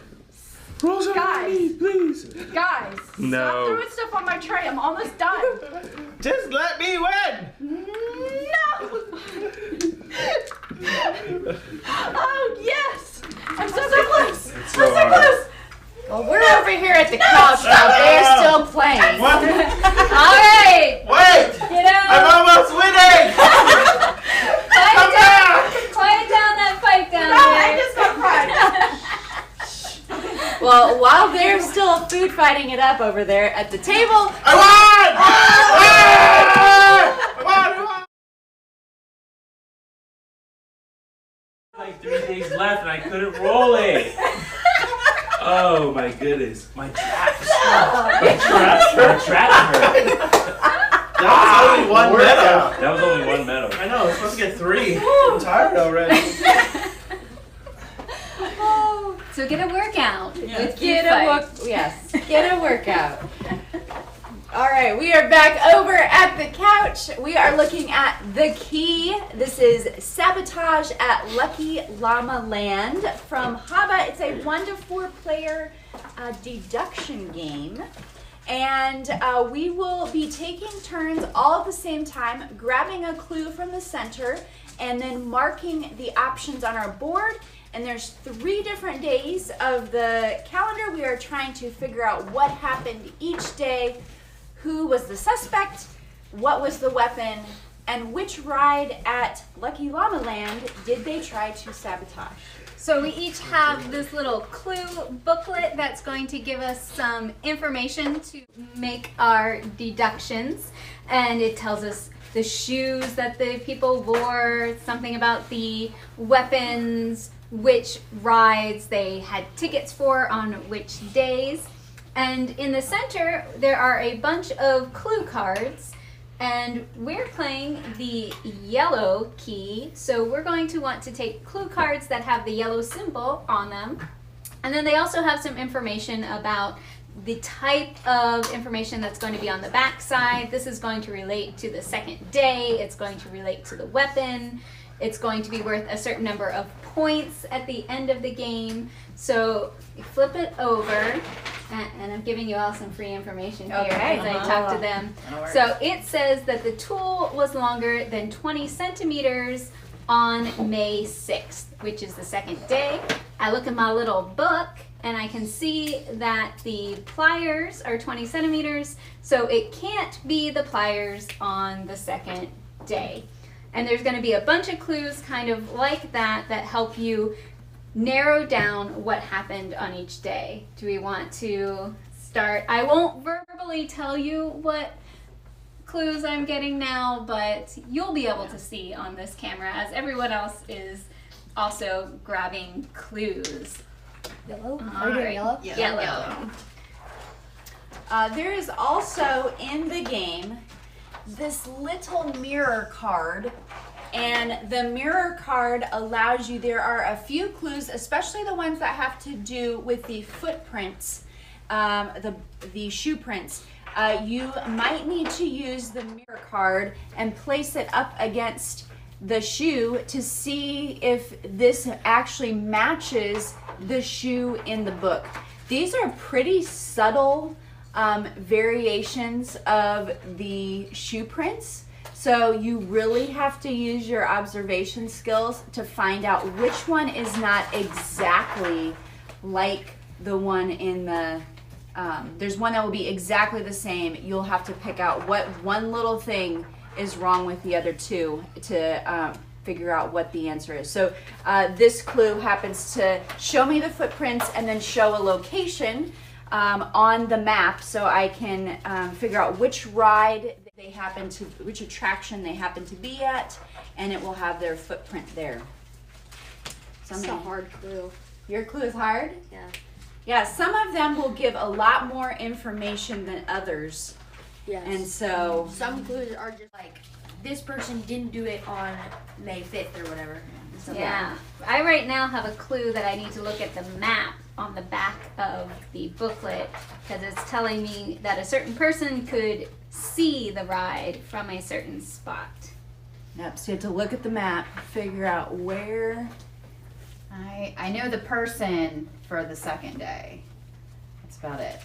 roll something I Guys. need, please. Guys. No. Stop throwing stuff on my tray. I'm almost done. Just let me win! No! Oh, yes! I'm so close! I'm so close! Well, we're over here at the couch now. They're still playing. What? All right. Wait! You know, I'm almost winning! quiet down that fight down No, I there. just got fried. Well, while they're still food fighting it up over there at the table, I won! I won! Like 3 days left and I couldn't roll it. Oh my goodness. My traps. My traps hurt. That was only one medal. That was only one medal. I know, we're supposed to get 3. I'm tired already. So get a workout. With get food a workout. All right, we are back over at the couch. We are looking at the key. This is Sabotage at Lucky Llama Land from Haba. It's a 1 to 4 player deduction game. And we will be taking turns all at the same time, grabbing a clue from the center and then marking the options on our board. And there's 3 different days of the calendar. We are trying to figure out what happened each day, who was the suspect, what was the weapon, and which ride at Lucky Llama Land did they try to sabotage. So we each have this little clue booklet that's going to give us some information to make our deductions. And it tells us the shoes that the people wore, something about the weapons, which rides they had tickets for on which days. And in the center, there are a bunch of clue cards, and we're playing the yellow key. So we're going to want to take clue cards that have the yellow symbol on them. And then they also have some information about the type of information that's going to be on the back side. This is going to relate to the second day. It's going to relate to the weapon. It's going to be worth a certain number of points at the end of the game. So you flip it over, and I'm giving you all some free information here as I talk to them. So it says that the tool was longer than 20 centimeters on May 6th, which is the second day. I look at my little book, and I can see that the pliers are 20 centimeters, so it can't be the pliers on the second day. And there's going to be a bunch of clues kind of like that that help you narrow down what happened on each day. Do we want to start? I won't verbally tell you what clues I'm getting now, but you'll be able to see on this camera as everyone else is also grabbing clues. Yellow? Are you doing yellow? Yellow. There is also in the game this little mirror card, and the mirror card allows you, there are a few clues, especially the ones that have to do with the footprints, the shoe prints. You might need to use the mirror card and place it up against the shoe to see if this actually matches the shoe in the book. These are pretty subtle variations of the shoe prints, so you really have to use your observation skills to find out which one is not exactly like the one in the there's one that will be exactly the same. You'll have to pick out what one little thing is wrong with the other two to figure out what the answer is. So this clue happens to show me the footprints and then show a location on the map, so I can figure out which ride they happen to, which attraction they happen to be at, and it will have their footprint there. That's a hard clue. Your clue is hard? Yeah. Yeah, some of them will give a lot more information than others. Yes. And so some clues are just like, this person didn't do it on May 5th or whatever. So Yeah. I right now have a clue that I need to look at the map on the back of the booklet, because it's telling me that a certain person could see the ride from a certain spot. Yep, so you have to look at the map, figure out where. I know the person for the second day. That's about it.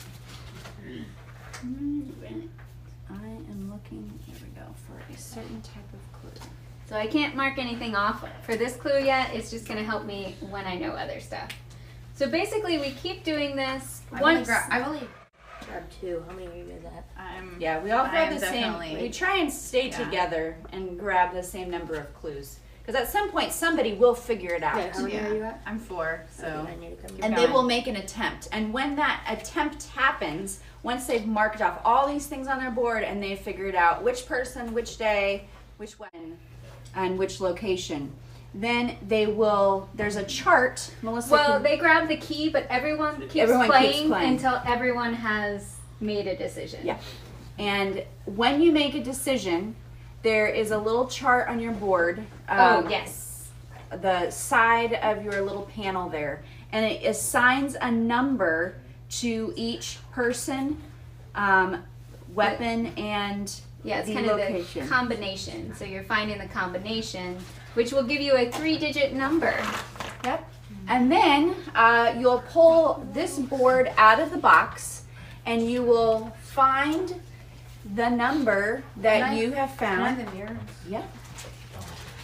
I am looking, here we go, for a certain type of clue. So I can't mark anything off for this clue yet. It's just going to help me when I know other stuff. So basically, we keep doing this once. I've only grabbed 2. How many of you did that? Yeah, we all grab I'm the same. definitely- We try and stay together and grab the same number of clues. Because at some point, somebody will figure it out. Yeah, how many are you at? I'm 4, so. I need to come And they will make an attempt. And when that attempt happens, once they've marked off all these things on their board and they've figured out which person, which day, which when, and which location, then they will, there's a chart, Melissa. Well, they grab the key, but everyone keeps playing until everyone has made a decision. Yeah. And when you make a decision, there is a little chart on your board. Oh, yes. The side of your little panel there. And it assigns a number to each person, weapon, and yeah, it's the kind location. of the combination. So you're finding the combination, which will give you a 3-digit number. Yep. And then you'll pull this board out of the box, and you will find the number that you have found. the mirror? Yep.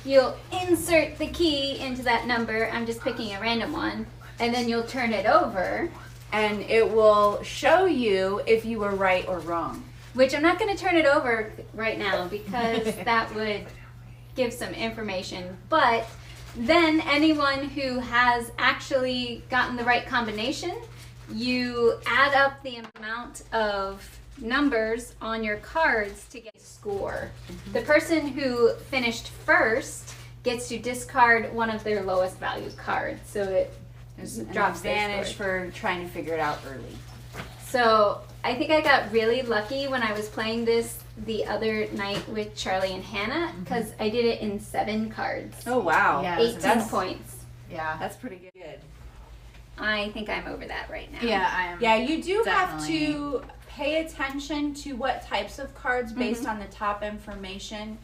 You'll insert the key into that number. I'm just picking a random one. And then you'll turn it over. And it will show you if you were right or wrong. Which I'm not going to turn it over right now because that would give some information. But then anyone who has actually gotten the right combination, you add up the amount of numbers on your cards to get a score. The person who finished first gets to discard one of their lowest value cards. So it There's an drops their advantage score. for trying to figure it out early. So I think I got really lucky when I was playing this the other night with Charlie and Hannah because I did it in 7 cards. Oh wow. Yeah. 18 points. Yeah. That's pretty good. I think I'm over that right now. Yeah, I am. Yeah, you do Definitely. have to pay attention to what types of cards based on the top information.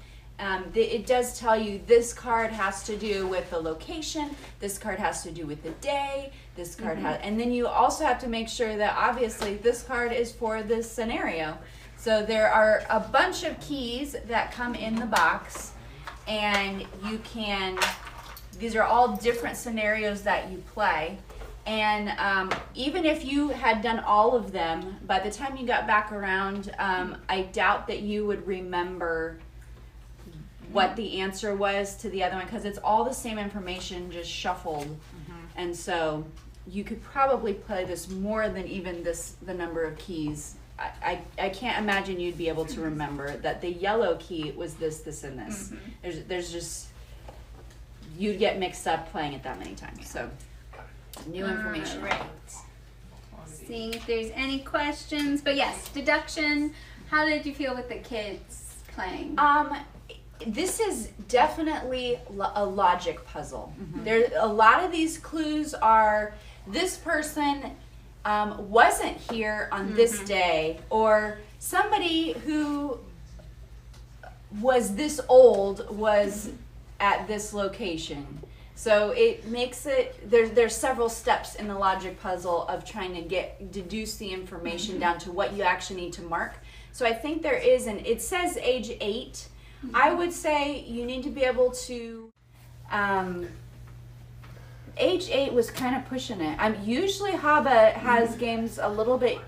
It does tell you this card has to do with the location, this card has to do with the day, this card has, and then you also have to make sure that obviously this card is for this scenario. So there are a bunch of keys that come in the box, and you can, these are all different scenarios that you play. And even if you had done all of them, by the time you got back around, I doubt that you would remember what the answer was to the other one because it's all the same information just shuffled. And so you could probably play this more than even the number of keys. I can't imagine you'd be able to remember that the yellow key was this, this, and this. There's just, you'd get mixed up playing it that many times. So new information. Right. Seeing if there's any questions. But yes, deduction. How did you feel with the kids playing? This is definitely a logic puzzle. There, a lot of these clues are this person wasn't here on this day, or somebody who was this old was at this location. So it makes it, there's several steps in the logic puzzle of trying to deduce the information down to what you actually need to mark. So I think there is, and it says age 8. I would say you need to be able to, age 8 was kind of pushing it. Usually Haba has games a little bit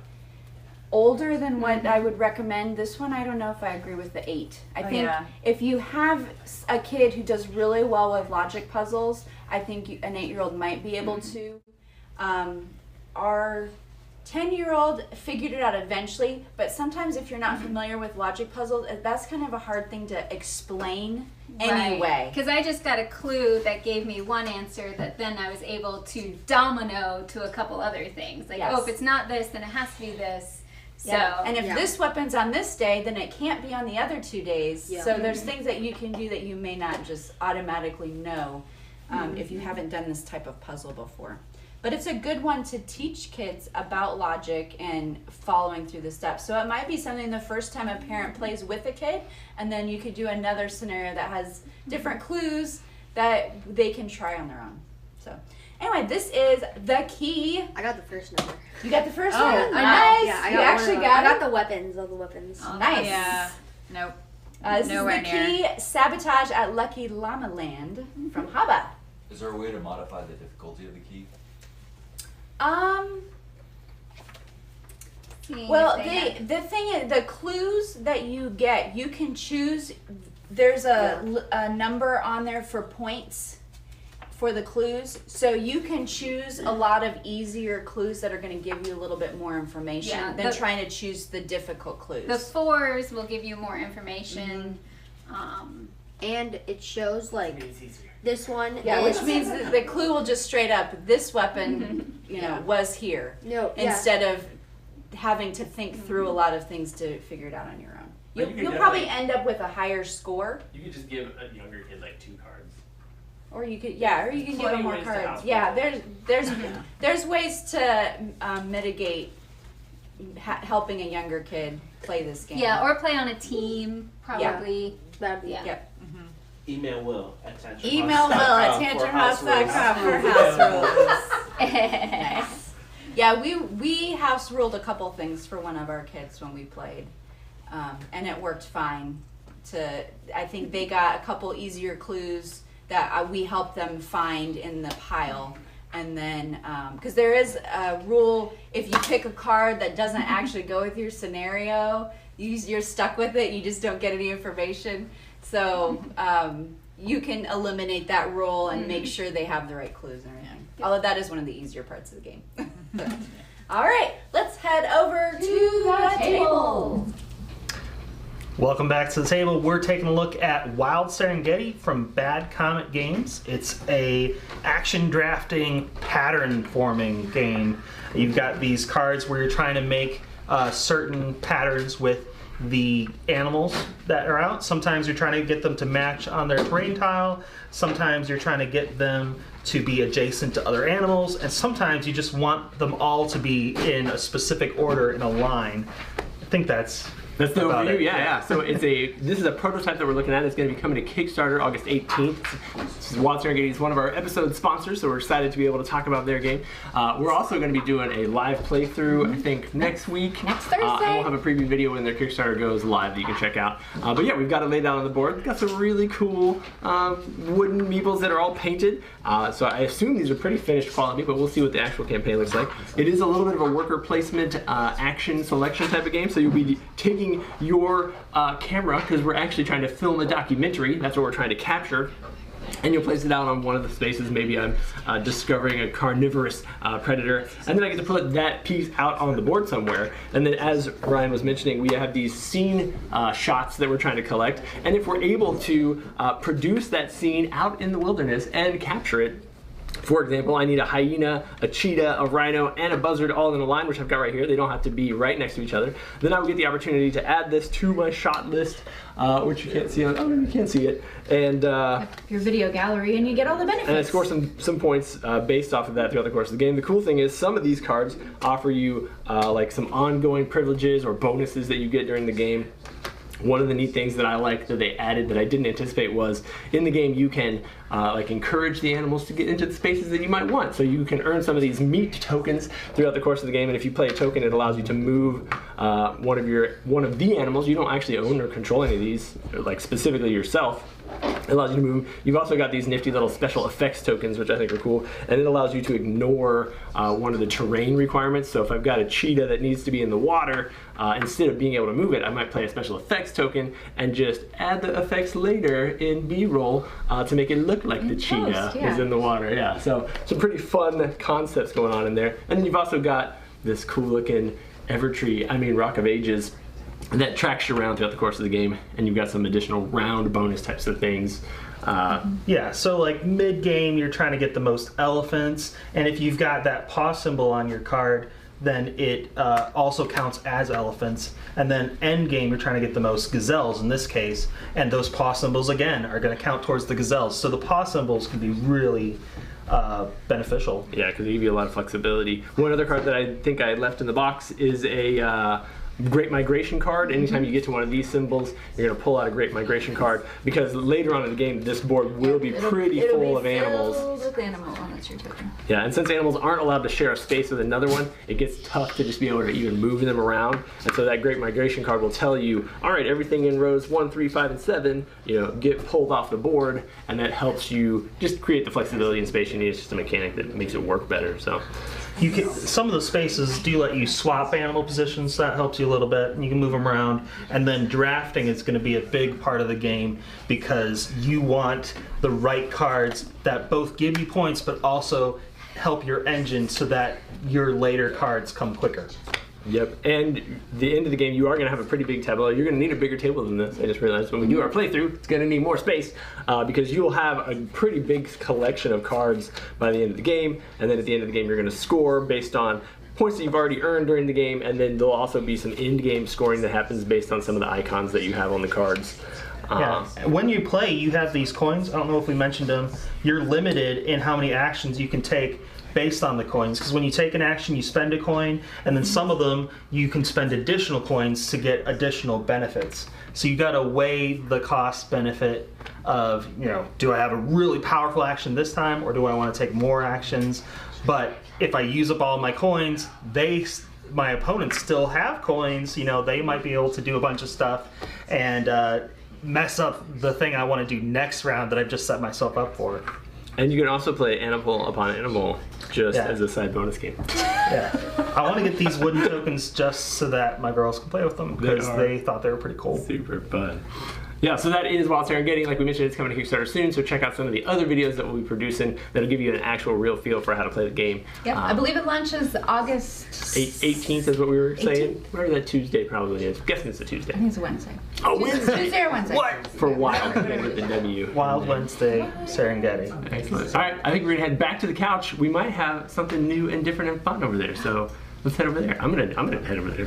older than what I would recommend. This one, I don't know if I agree with the 8. I think if you have a kid who does really well with logic puzzles, I think an 8-year-old might be able to. Our 10-year-old figured it out eventually, but sometimes if you're not familiar with logic puzzles, that's kind of a hard thing to explain anyway. Because I just got a clue that gave me one answer that then I was able to domino to a couple other things. Like, oh, if it's not this, then it has to be this. So, and if this weapon's on this day, then it can't be on the other 2 days. So there's things that you can do that you may not just automatically know if you haven't done this type of puzzle before. But it's a good one to teach kids about logic and following through the steps. So it might be something the first time a parent plays with a kid, and then you could do another scenario that has different clues that they can try on their own. So, Anyway, this is the key. I got the first number. You got the first Oh, one? I know. Nice. Yeah, I you got actually one. got I it? got the weapons, all the weapons. Nice. Yeah. Nope. This Nowhere is the key Sabotage at Lucky Llama Land from Haba. Is there a way to modify the difficulty of the key? Well, the thing is, the clues that you get, you can choose. There's a number on there for points for the clues, so you can choose a lot of easier clues that are going to give you a little bit more information than trying to choose the difficult clues. The 4s will give you more information. And it shows like this one. Yeah, is, which means that the clue will just straight up, this weapon, you know, was here. No, instead of having to think through a lot of things to figure it out on your own. But You'll probably end up with a higher score. You could just give a younger kid like 2 cards. Or you could, or you can give them more ways to cards. outplay Yeah, there's ways to mitigate helping a younger kid play this game. Yeah, or play on a team, probably. That'd be Yep. Email Will at tantrumhouse.com. Email Will at tantrumhouse.com for house rules. Nice. Yeah, we house ruled a couple things for one of our kids when we played, and it worked fine. I think they got a couple easier clues that we helped them find in the pile. And then, because there is a rule, if you pick a card that doesn't actually go with your scenario, you're stuck with it, you just don't get any information. So you can eliminate that rule and make sure they have the right clues and everything. Although that is one of the easier parts of the game. All right, let's head over to the table. Welcome back to the table. We're taking a look at Wild Serengeti from Bad Comet Games. It's a action drafting pattern forming game. You've got these cards where you're trying to make certain patterns with the animals that are out. Sometimes you're trying to get them to match on their terrain tile. Sometimes you're trying to get them to be adjacent to other animals. And sometimes you just want them all to be in a specific order in a line. I think that's the about overview, it. yeah. So this is a prototype that we're looking at. It's going to be coming to Kickstarter August 18th. Wild Serengeti is one of our episode sponsors, so we're excited to be able to talk about their game. We're also going to be doing a live playthrough, I think, next week. Next Thursday. And we'll have a preview video when their Kickstarter goes live that you can check out. But yeah, we've got it laid out on the board. We've got some really cool wooden meeples that are all painted. So I assume these are pretty finished quality, but we'll see what the actual campaign looks like. It is a little bit of a worker placement action selection type of game, so you'll be taking your camera, because we're actually trying to film a documentary. That's what we're trying to capture. And you'll place it out on one of the spaces. Maybe I'm discovering a carnivorous predator. And then I get to put that piece out on the board somewhere. And then, as Ryan was mentioning, we have these scene shots that we're trying to collect. And if we're able to produce that scene out in the wilderness and capture it, for example, I need a hyena, a cheetah, a rhino, and a buzzard all in a line, which I've got right here. They don't have to be right next to each other. Then I will get the opportunity to add this to my shot list, which you can't see on. Oh, you can't see it. And your video gallery, and you get all the benefits. and I score some points based off of that throughout the course of the game. The cool thing is some of these cards offer you like some ongoing privileges or bonuses that you get during the game. One of the neat things that I like that they added that I didn't anticipate was in the game you can like encourage the animals to get into the spaces that you might want. So you can earn some of these meat tokens throughout the course of the game, and if you play a token, it allows you to move one of the animals. You don't actually own or control any of these, like specifically yourself. It allows you to move. You've also got these nifty little special effects tokens, which I think are cool, and it allows you to ignore one of the terrain requirements. So if I've got a cheetah that needs to be in the water, instead of being able to move it, I might play a special effects token and just add the effects later in B-roll to make it look like the cheetah is in the water. Yeah, so some pretty fun concepts going on in there. And then you've also got this cool looking Rock of Ages that tracks you around throughout the course of the game, and you've got some additional round bonus types of things. Yeah, so like mid-game, you're trying to get the most elephants, and if you've got that paw symbol on your card, then it also counts as elephants. And then end game, you're trying to get the most gazelles in this case, and those paw symbols again are going to count towards the gazelles. So the paw symbols can be really beneficial. Yeah, because they give you a lot of flexibility. One other card that I think I left in the box is a Great Migration card. Anytime you get to one of these symbols, you're going to pull out a Great Migration card, because later on in the game, this board will be pretty full of animals. Filled with animals. That's your token. Yeah, and since animals aren't allowed to share a space with another one, it gets tough to just be able to even move them around. And so that Great Migration card will tell you, all right, everything in rows 1, 3, 5, and 7, get pulled off the board, and that helps you just create the flexibility and space you need. It's just a mechanic that makes it work better. So. You can, some of the spaces do let you swap animal positions, so that helps you a little bit, and you can move them around. And then drafting is going to be a big part of the game because you want the right cards that both give you points but also help your engine so that your later cards come quicker. Yep, and the end of the game, you are going to have a pretty big tableau. You're going to need a bigger table than this. I just realized when we do our playthrough, it's going to need more space because you'll have a pretty big collection of cards by the end of the game, and then at the end of the game, you're going to score based on points that you've already earned during the game, and then there'll also be some end-game scoring that happens based on some of the icons that you have on the cards. Yeah. When you play, you have these coins. I don't know if we mentioned them. You're limited in how many actions you can take based on the coins, because when you take an action you spend a coin, and then some of them you can spend additional coins to get additional benefits. So you got to weigh the cost benefit of, do I have a really powerful action this time, or do I want to take more actions? But if I use up all my coins, my opponents still have coins. They might be able to do a bunch of stuff and mess up the thing I want to do next round that I've just set myself up for. And you can also play animal upon animal just as a side bonus game. Yeah. I want to get these wooden tokens just so that my girls can play with them because they thought they were pretty cool. Super fun. Yeah, so that is Wild Serengeti. Like we mentioned, it's coming to Kickstarter soon, so check out some of the other videos that we'll be producing that'll give you an actual real feel for how to play the game. Yep, I believe it launches August 18th is what we were saying. Whatever that Tuesday probably is. I'm guessing it's a Tuesday. I think it's a Wednesday. Oh, Wednesday. Tuesday or Wednesday. What? For Wild with the W. Wild Wednesday Serengeti. Excellent. All right, I think we're gonna head back to the couch. We might have something new and different and fun over there, so let's head over there. I'm gonna head over there.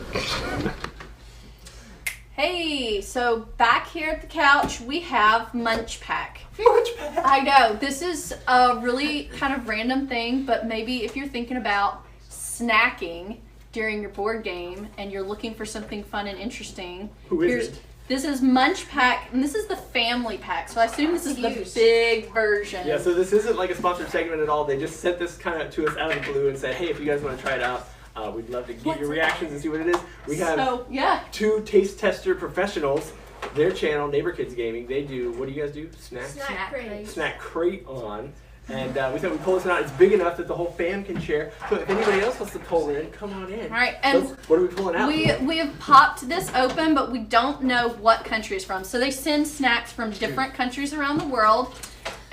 Hey, so back here at the couch, we have Munch Pak. Munch Pak! I know, this is a really kind of random thing, but maybe if you're thinking about snacking during your board game and you're looking for something fun and interesting. Who is it? This is Munch Pak, and this is the family pack, so I assume this is the big version. Yeah, so this isn't like a sponsored segment at all. They just sent this kind of to us out of the blue and said, hey, if you guys want to try it out, we'd love to get your reactions and see what it is. We have two taste tester professionals. Their channel, Neighbor Kids Gaming, they do, what do you guys do? Snack crate on. And we thought we'd pull this out. It's big enough that the whole fam can share. So if anybody else wants to pull in, come on in. All right, and what are we pulling out? We have popped this open, but we don't know what country it's from. So they send snacks from different countries around the world.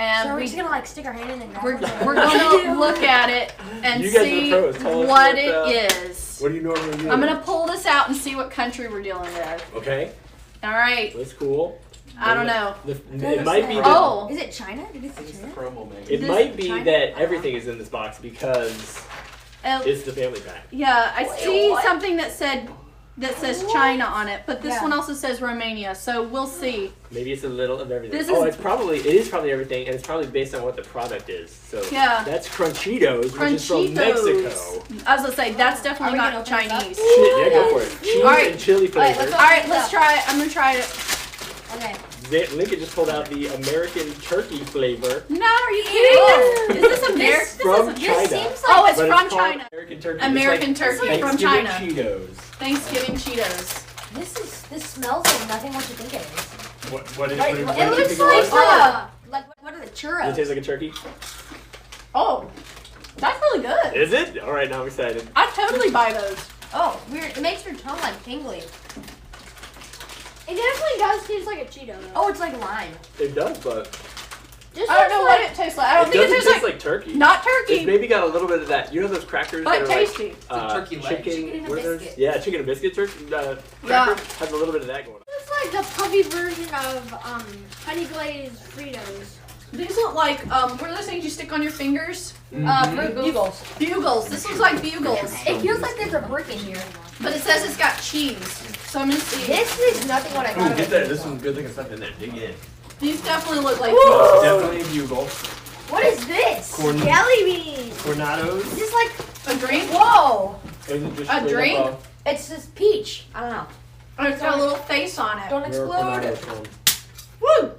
And so we're just gonna stick our hand in and we're gonna look at it and see what it is. What do you normally do? I'm gonna pull this out and see what country we're dealing with. Okay. All right. That's cool. I don't know. It might be. Is it China? Did it say China? It might be that everything is in this box because it's the family pack. Yeah, I see something that says China on it, but this one also says Romania, so we'll see. Maybe it's a little of everything. It is probably everything, and it's probably based on what the product is. So that's Crunchitos, which is from Mexico. I was gonna say that's definitely not Chinese. Yeah, go for it. Cheese and chili flavor. All right, let's try it. I'm gonna try it. Okay. Lincoln just pulled out the American turkey flavor. No, are you kidding? Is this American? From China. It's from China. American turkey. American turkey from China. Cheetos. Thanksgiving Cheetos. This smells like nothing what you think it is. What is it? It looks like what are the churros? Does it taste like a turkey? Oh, that's really good. Is it? All right, now I'm excited. I'd totally buy those. Oh, weird. It makes your tongue like tingly. It definitely does taste like a Cheeto. Though. Oh, it's like lime. It does, but I don't know what it tastes like. I don't think it tastes like turkey. Not turkey. It's maybe got a little bit of that. You know those crackers but that are tasty. like turkey leg. chicken and biscuit. Yeah, chicken and biscuit turkey cracker has a little bit of that going on. It's like the puffy version of honey glazed Fritos. These look like what are those things you stick on your fingers? Bugles. Bugles. This looks like bugles. It feels like there's a brick in here. But it says it's got cheese. So I'm gonna see. This is nothing what I thought. Get that. There's some good looking stuff in there. Dig in. These definitely look like bugles. Definitely a bugle. What is this? Jelly beans. Cornados. Is this like a drink? Whoa. Is it just a drink? It's this peach. I don't know. Oh, it's got a little face on it. Don't explode. Woo!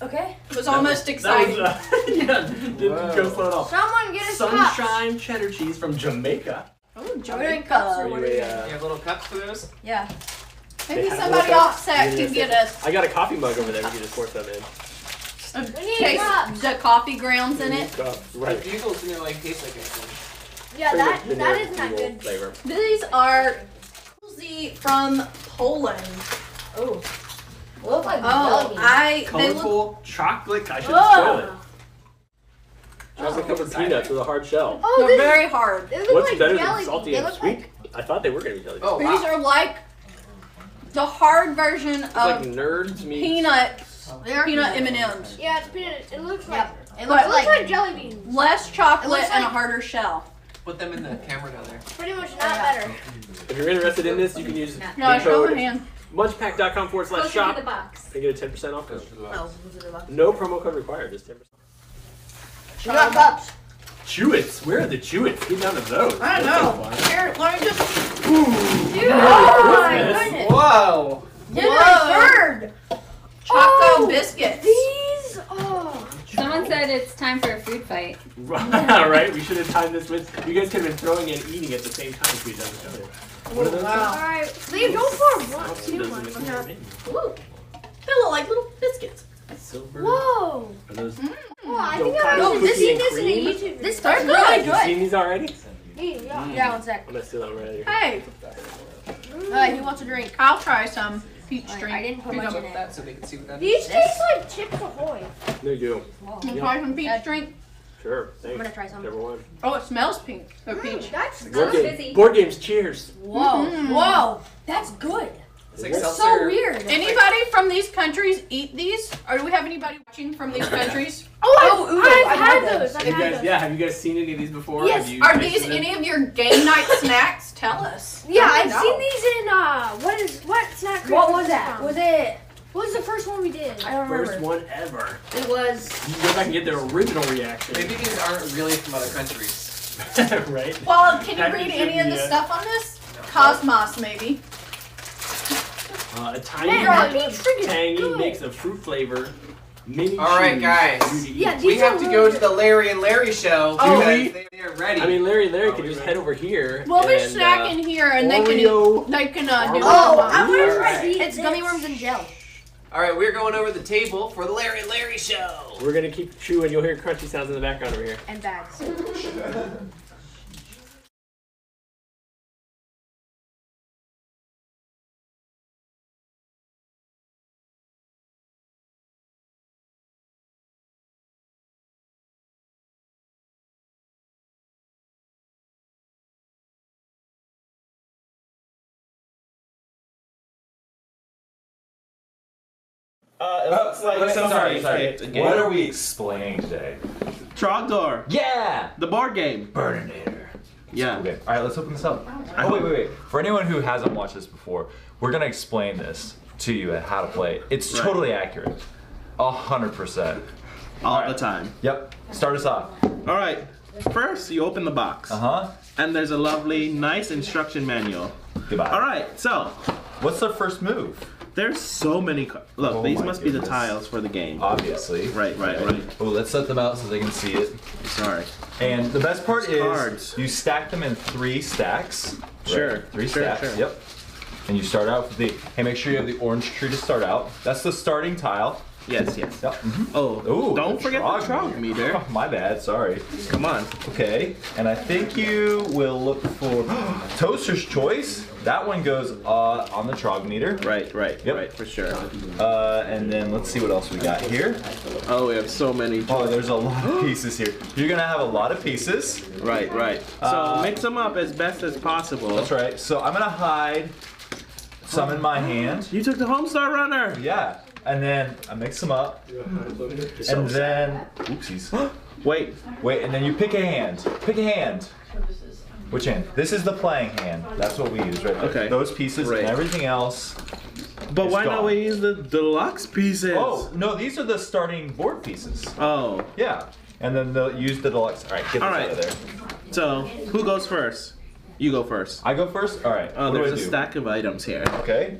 Okay. It was almost exciting. Didn't go slow at all. Someone get Sunshine cheddar cheese from Jamaica. Oh, Jamaica. Are you You have little cups for those? Yeah. Maybe have somebody little off set cups. can get us I got a coffee mug over there. We can just pour some in. taste the coffee grounds in it. Right. Bugles and they're like taste like anything. Yeah, that isn't that good. Flavor. These are Kulzy from Poland. Oh. Look like Oh, jelly. they look. Colorful chocolate. I shouldn't spoil it. Chocolate covered peanuts with a hard shell. Oh, They're this very hard. They look What's like better jelly than salty beans. and They look sweet? like I thought they were going to be jelly. Oh, These are like the hard version It's like of nerds meet. peanut M&Ms. Yeah, it's peanut. It looks like It looks looks like jelly beans. less chocolate It looks and a like- harder shell. Put them in the camera down there. Pretty much not better. If you're interested in this, you can use No, I the show my code hand. munchpak.com/shop Closer to the box. and get a 10% off. Oh, No promo code required, just 10%. we got cups. Chewits, where are the Chewits? Get down to those. I don't Those know. are fun. Here, let me just. Dude, Oh, my goodness. goodness. Whoa! Dinner Whoa. bird. Choco biscuits. These. Oh. Someone said it's time for a food fight. Right, we should have timed this with. You guys could have been throwing and eating at the same time if we'd done each other. What are those? All right. Leave. Don't pour one. Awesome, Too doesn't much. make Okay. sense to me. Ooh, they look like little biscuits. Silver. Whoa. Are those? Oh, I think Avocado I've cookie seen and this in a cream? YouTube. This They're stuff's really Have you seen these already? Yeah, one sec. I'm gonna steal that right here. Hey, he wants a drink. I'll try some peach drink. I didn't put Here you much go. in it. That so they can see what that These is. taste like Chips Ahoy. There you go. You try some peach drink. Sure. Thanks. I'm gonna try some. Whichever one. Oh, it smells pink. Or peach. That's Board, good. busy. board games. Cheers. Whoa. Whoa. That's good. It's like That's seltzer. so weird. Anybody from these countries eat these? Or do we have anybody watching from these countries? I've had those. I've Have you had guys, those. yeah, have you guys seen any of these before? Yes. Have you Are tasted these them? any of your game night snacks? Tell us. Yeah, Let I've me know. seen these in what snack? What was that? Was it? What was the first one we did? I don't First remember. one ever. It was. You can go back and get their original reaction. Maybe these aren't really from other countries. Right? Well, can you Packaging, read any of the yeah. stuff on this? Cosmos, maybe. A tiny, Man, that peach drink is tangy good. mix of fruit flavor, mini All right, cheese, guys. for you to eat. Yeah, We these have are to really go to good. the Larry and Larry show Oh, because we- they are ready. I mean, Larry Are could we just ready? head over here. We'll be and, snacking here, and they Oreo. can do Oh, Cosmos. I want to try Alright. these. It's gummy worms and jelly. All right, we're going over the table for the Larry and Larry show. We're gonna keep chewing. You'll hear crunchy sounds in the background over here. And bags. It looks like Sorry. What are we explaining today? Trogdor, Yeah! the board game. Burninator. Yeah. Okay, alright, let's open this up. Oh, wait. For anyone who hasn't watched this before, we're gonna explain this to you and how to play it. It's Right. totally accurate. 100%. All the time. Yep. Start us off. All right. First, you open the box, Uh-huh. and there's a lovely, nice instruction manual. Goodbye. All right. So What's the first move? there's so many. Look, Oh these my must be the goodness. tiles for the game. Obviously. Right. Oh, let's set them out so they can see it. Sorry. And the best part is Cards. you stack them in 3 stacks. Sure. Right, 3 Sure, stacks. sure. Yep. And you start out with the. Hey, make sure you have the orange tree to start out. That's the starting tile. Yes. Yep. Oh. Ooh, don't forget the Trog Trog meter. Oh, my bad. Sorry. Come on. Okay. And I think you will look for Toaster's Choice. That one goes on the Trog meter. Right. Yep. Right. For sure. And then let's see what else we got here. Oh, we have so many. Oh, there's a lot of pieces here. You're gonna have a lot of pieces. Right. So mix them up as best as possible. That's right. So I'm gonna hide some in my hand. You took the Homestar Runner. Yeah. And then I mix them up. And then, oopsies. Wait. Wait, and then you pick a hand. Pick a hand. Which hand? This is the playing hand. That's what we use, right? Okay. Those pieces Right. and everything else. But It's why not gone. we use the deluxe pieces? Oh, no, these are the starting board pieces. Oh. Yeah. And then they'll use the deluxe. All right, get this All right. out of there. So, who goes first? You go first. I go first? All right. Oh, what do there's I a do? stack of items here. Okay.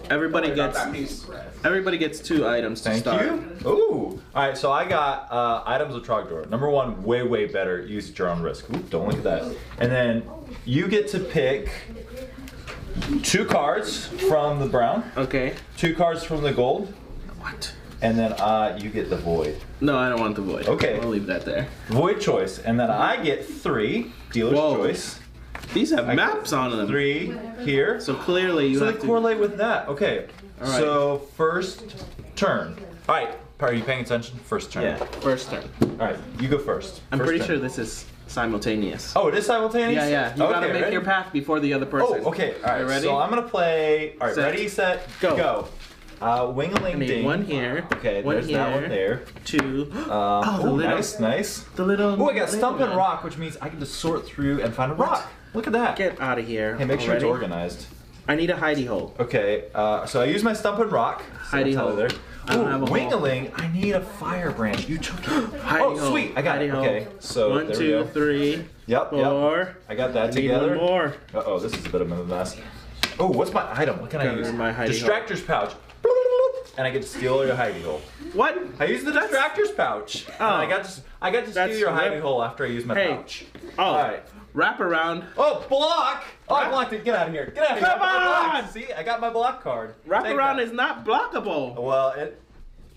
Everybody gets 2 items to start. Thank you. Ooh. All right, so I got items of Trogdor. Number 1, way better. Use at your own risk. Ooh, don't look at that. And then you get to pick 2 cards from the brown. Okay. 2 cards from the gold. What? And then you get the void. No, I don't want the void. Okay. I'll leave that there. Void choice. And then I get 3 dealer's choice. These have maps on them. 3 here. So clearly you have they to correlate with that. Okay. All right. So first turn. All right. Are you paying attention? First turn. Yeah, first turn. All right. You go first. I'm First pretty turn. sure this is simultaneous. Oh, it is simultaneous? Yeah. You gotta make your path before the other person. Oh, okay. All right. You ready? So I'm gonna play. All right. Set. Ready, set, Go. Wing-a-ling I need ding. 1 here. Okay. One There's here. that one there. 2. Oh, the little, nice. The little. Oh, I got stump and man. rock, which means I can just sort through and find a rock. Look at that. Get out of here. Hey, make sure it's already. organized. I need a hidey hole. Okay. So I use my stump and rock. Hidey hole. There. I don't have a hole. Wing-a-ling. I need a firebrand. You took it. Hidey Oh, hole. sweet. I got it. Hidey hole. Okay. So 1, there we 2, go. 3, Yep. 4. I got that I need together. 1 more. Uh-oh, this is a bit of a mess. Oh, what's my item? What can I Got use? my hidey Distractor's pouch. And I get to steal your hidey hole. What? I use the distractor's pouch. Oh. And I got to steal That's your hidey rip. hole after I use my Hey. pouch. Oh. All right. Wrap around. Oh, block! Oh, I blocked it. Get out of here. Get out of here. Come I got my on! block. See, I got my block card. Wrap Take around that. is not blockable. Well,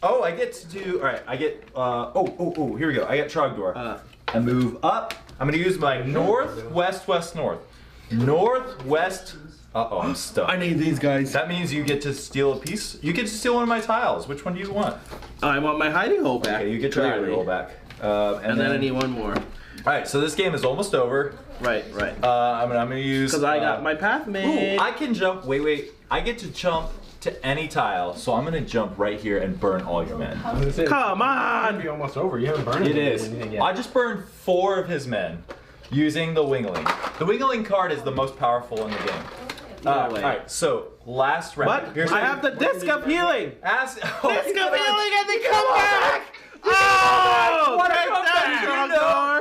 Oh, I get to do. All right, I get. Oh, here we go. I get Trogdor. I move up. I'm gonna use my north, west, north. Northwest. Uh-oh, I'm stuck. I need these guys. That means you get to steal a piece. You get to steal one of my tiles. Which one do you want? I want my hidey hole back. Okay, you get your hidey hole back. And then I need 1 more. All right, so this game is almost over. Right. I'm gonna use. Because I got my path made. Ooh, I can jump. Wait. I get to jump to any tile, so I'm gonna jump right here and burn all your men. Come on! Be almost over. You haven't burned It is. yet. I just burned 4 of his men using the Wing-a-ling. The Wing-a-ling card is the most powerful in the game. No way. All right, so last round. What? I have the disc of healing! Disc of healing and they come back! Oh! What a Take comeback! that,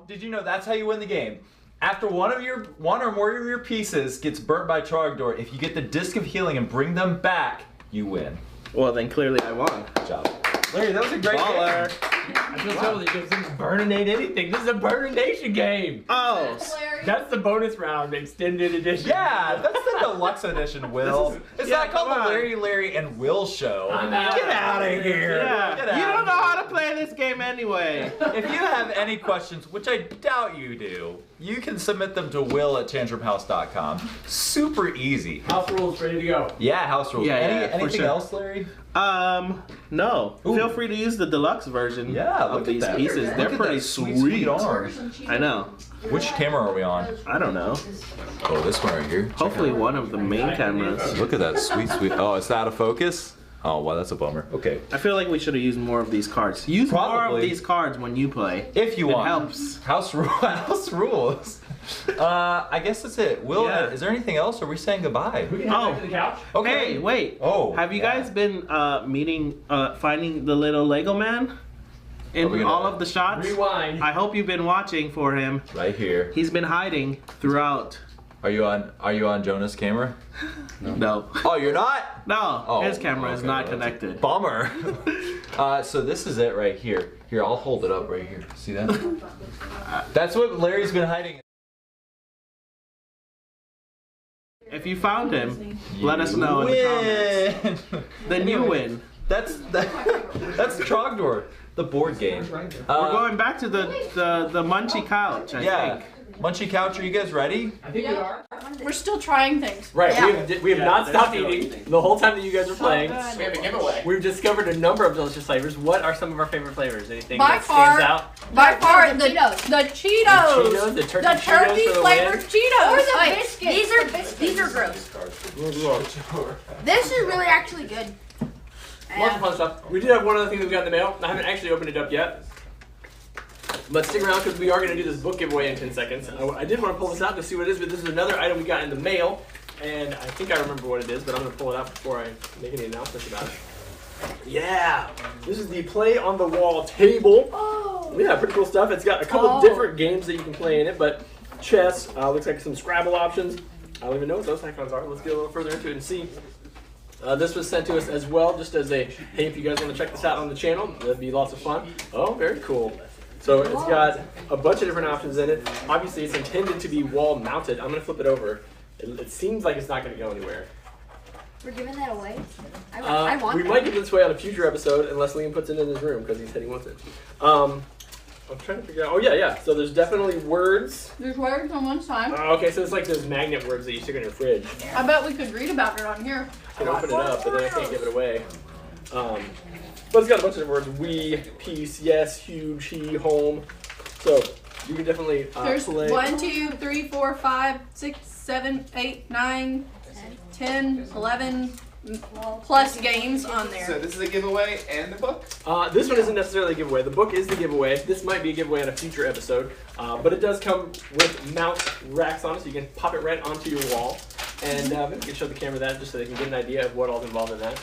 Did you know that's how you win the game? After one or more of your pieces gets burnt by Trogdor, if you get the disc of healing and bring them back, you win. Well, then clearly I won. Good job. Larry, that was a great Baller. game. I feel terrible because this is Burninate anything. This is a Burnination game. Oh. That's the bonus round, extended edition. Yeah, that's the deluxe edition, Will. It's yeah, not called come the on. Larry and Will show. I'm out. Get out of here. Yeah. Get out You don't of know how to play this game anyway. If you have any questions, which I doubt you do, you can submit them to will@tantrumhouse.com. Super easy. House rules ready to go. Yeah, house rules. Yeah, for anything sure. else, Larry? No. Ooh. Feel free to use the deluxe version Yeah, look of at these that. pieces. Look They're at pretty that sweet arm. I know. Which camera are we on? I don't know. Oh, this one right here. Hopefully one of the main cameras. Look at that sweet. Oh, it's out of focus? Oh, wow, that's a bummer. Okay. I feel like we should have used more of these cards. Use more Probably. of these cards when you play. If you It want. helps. House rules. I guess that's it. Will, Yeah. is there anything else? Or are we saying goodbye? We can head back to the couch. Okay. Hey, wait. Oh, Have you yeah. guys been finding the little Lego man in Are we gonna- all of the shots? Rewind. I hope you've been watching for him. Right here. He's been hiding throughout. Are you on Jonah's camera? No. Oh, you're not? No, Oh, his camera is okay, not well, that's a connected. Bummer. So this is it right here. Here, I'll hold it up right here. See that? That's what Larry's been hiding. If you found him, let us know in the comments. Then you win. That's Trogdor, the board game. We're going back to the Munchy couch, I think. Munchy Couch, are you guys ready? I think we are. We're still trying things. Right, Yeah. we have not that's stopped still eating the whole time that you guys are playing. good. We have a giveaway. We've discovered a number of delicious flavors. What are some of our favorite flavors? Anything By that far- stands out? By far, The the Cheetos. The Cheetos. Cheetos, the turkey The Cheetos turkey for the flavored win. Cheetos. Or the Like, biscuits. These are gross. This is really actually good. Lots of fun stuff. We did have one other thing that we got in the mail. I haven't actually opened it up yet. But stick around because we are going to do this book giveaway in 10 seconds. I did want to pull this out to see what it is, but this is another item we got in the mail. And I think I remember what it is, but I'm going to pull it out before I make any announcements about it. Yeah! This is the Play on the Wall table. Oh. Yeah, pretty cool stuff. It's got a couple Oh. different games that you can play in it, but chess, looks like some Scrabble options, I don't even know what those icons are. Let's get a little further into it and see. This was sent to us as well, just as a, hey, if you guys want to check this out on the channel, that'd be lots of fun. Oh, very cool. So it's got a bunch of different options in it. Obviously, it's intended to be wall mounted. I'm going to flip it over. It seems like it's not going to go anywhere. We're giving that away? I want we might give this away on a future episode unless Liam puts it in his room because he said he wants it. I'm trying to figure out. Oh, yeah. So there's definitely words. There's words on one side. Okay, so it's like those magnet words that you stick in your fridge. I bet we could read about it on here. I can open it up, but then I can't give it away. But it's got a bunch of words. We, peace, yes, huge, he, home. So you can definitely There's play. 1, 2, 3, 4, 5, 6, 7, 8, 9, 10, 11 plus games on there. So this is a giveaway and the book? This one isn't necessarily a giveaway. The book is the giveaway. This might be a giveaway on a future episode. But it does come with mount racks on it, so you can pop it right onto your wall. And maybe we can show the camera that just so they can get an idea of what all's involved in that.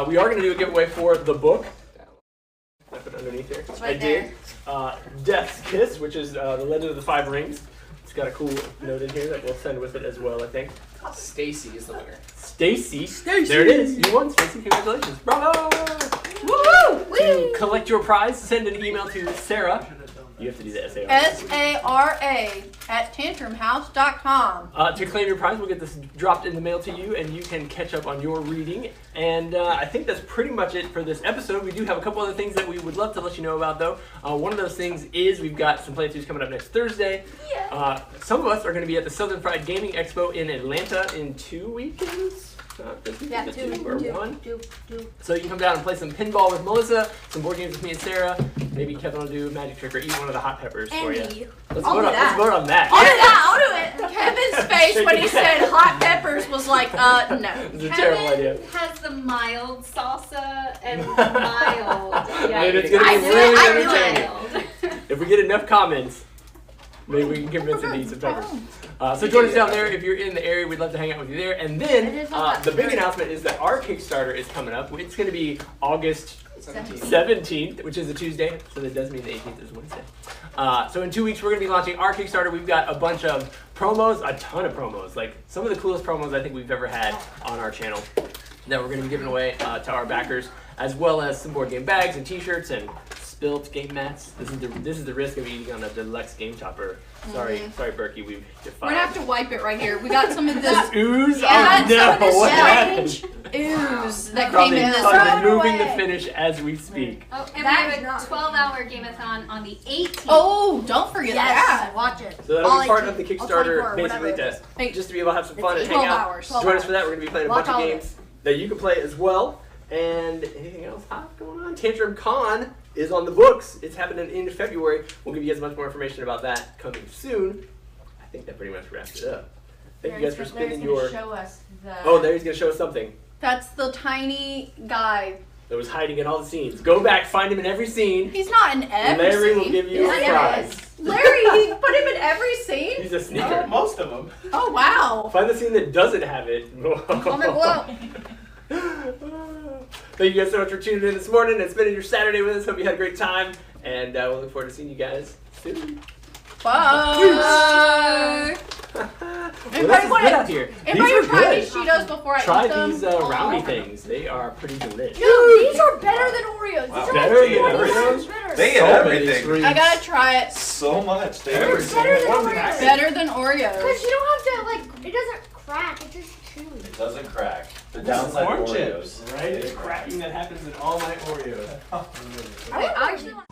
We are going to do a giveaway for the book. I put it underneath here. It's right I did. Death's Kiss, which is the Legend of the Five Rings. It's got a cool note in here that we'll send with it as well, I think. Stacy is the winner. Stacy. There it is. You won, Stacy. Congratulations. Bravo! Woohoo! To collect your prize, send an email to Sarah. You have to do the SARA. SARA@tantrumhouse.com. To claim your prize, we'll get this dropped in the mail to you, and you can catch up on your reading. And I think that's pretty much it for this episode. We do have a couple other things that we would love to let you know about, though. One of those things is we've got some playthroughs coming up next Thursday. Yeah. Some of us are going to be at the Southern Fried Gaming Expo in Atlanta in 2 weekends. This weekend, Yeah, two or one. Two. So you can come down and play some pinball with Melissa, some board games with me and Sarah. Maybe Kevin will do a magic trick or eat one of the hot peppers for you. Let's vote on that. I'll do it. Kevin's face when he said hot peppers was like, no. It's a terrible idea. Has the mild salsa and the mild. And it's going to be really entertaining. If we get enough comments, maybe we can convince him to eat some peppers. So join us down there if you're in the area. We'd love to hang out with you there. And then the big announcement is that our Kickstarter is coming up. It's going to be August 17th, which is a Tuesday. So that does mean the 18th is Wednesday. So in 2 weeks, we're going to be launching our Kickstarter. We've got a bunch of promos, a ton of promos. Like some of the coolest promos I think we've ever had on our channel that we're going to be giving away to our backers, as well as some board game bags and t-shirts and spilt game mats. This is the risk of eating on a deluxe game topper. Sorry, Berkey, we've defied. We're gonna have to wipe it right here. We got some of this ooze. Yeah, Oh no! What strange happened? ooze that Probably came in this. moving the finish as we speak. Oh, and we have a 12-hour game-a-thon on the 18th. Oh, don't forget that. Watch it. So that'll be part of the 18, Kickstarter, 24, basically, just to be able to have some fun and hang 12 out. hours, 12 Join us hours. for that. We're gonna be playing a bunch of games that you can play as well. And anything else hot going on? Tantrum Con is on the books. It's happening in February. We'll give you guys much more information about that coming soon. I think that pretty much wraps it up. Thank you guys for spending your. Show us the... Oh, Larry's gonna show us something That's the tiny guy. that was hiding in all the scenes. Go back, find him in every scene. He's not in every Larry scene. will give you a prize. Larry, he put him in every scene? He's a sneaker. Most of them. Oh, wow. Find the scene that doesn't have it. Comment below. Thank you guys so much for tuning in this morning and spending your Saturday with us. Hope you had a great time. And we'll look forward to seeing you guys soon. Bye. Anybody want out here. to try these Cheetos before I Try eat them? these roundy things. They are pretty delicious. Dude, these are better than Oreos. These are Better like than 20 Oreos? times better. They get everything. I gotta try it. So much. They It's better than Oreos. Better than Oreos. Because you don't have to, like, it doesn't crack. It just chews. It doesn't crack. The This is downside corn of Oreos. chips. Right? It's cracking that happens in all my Oreos. I actually want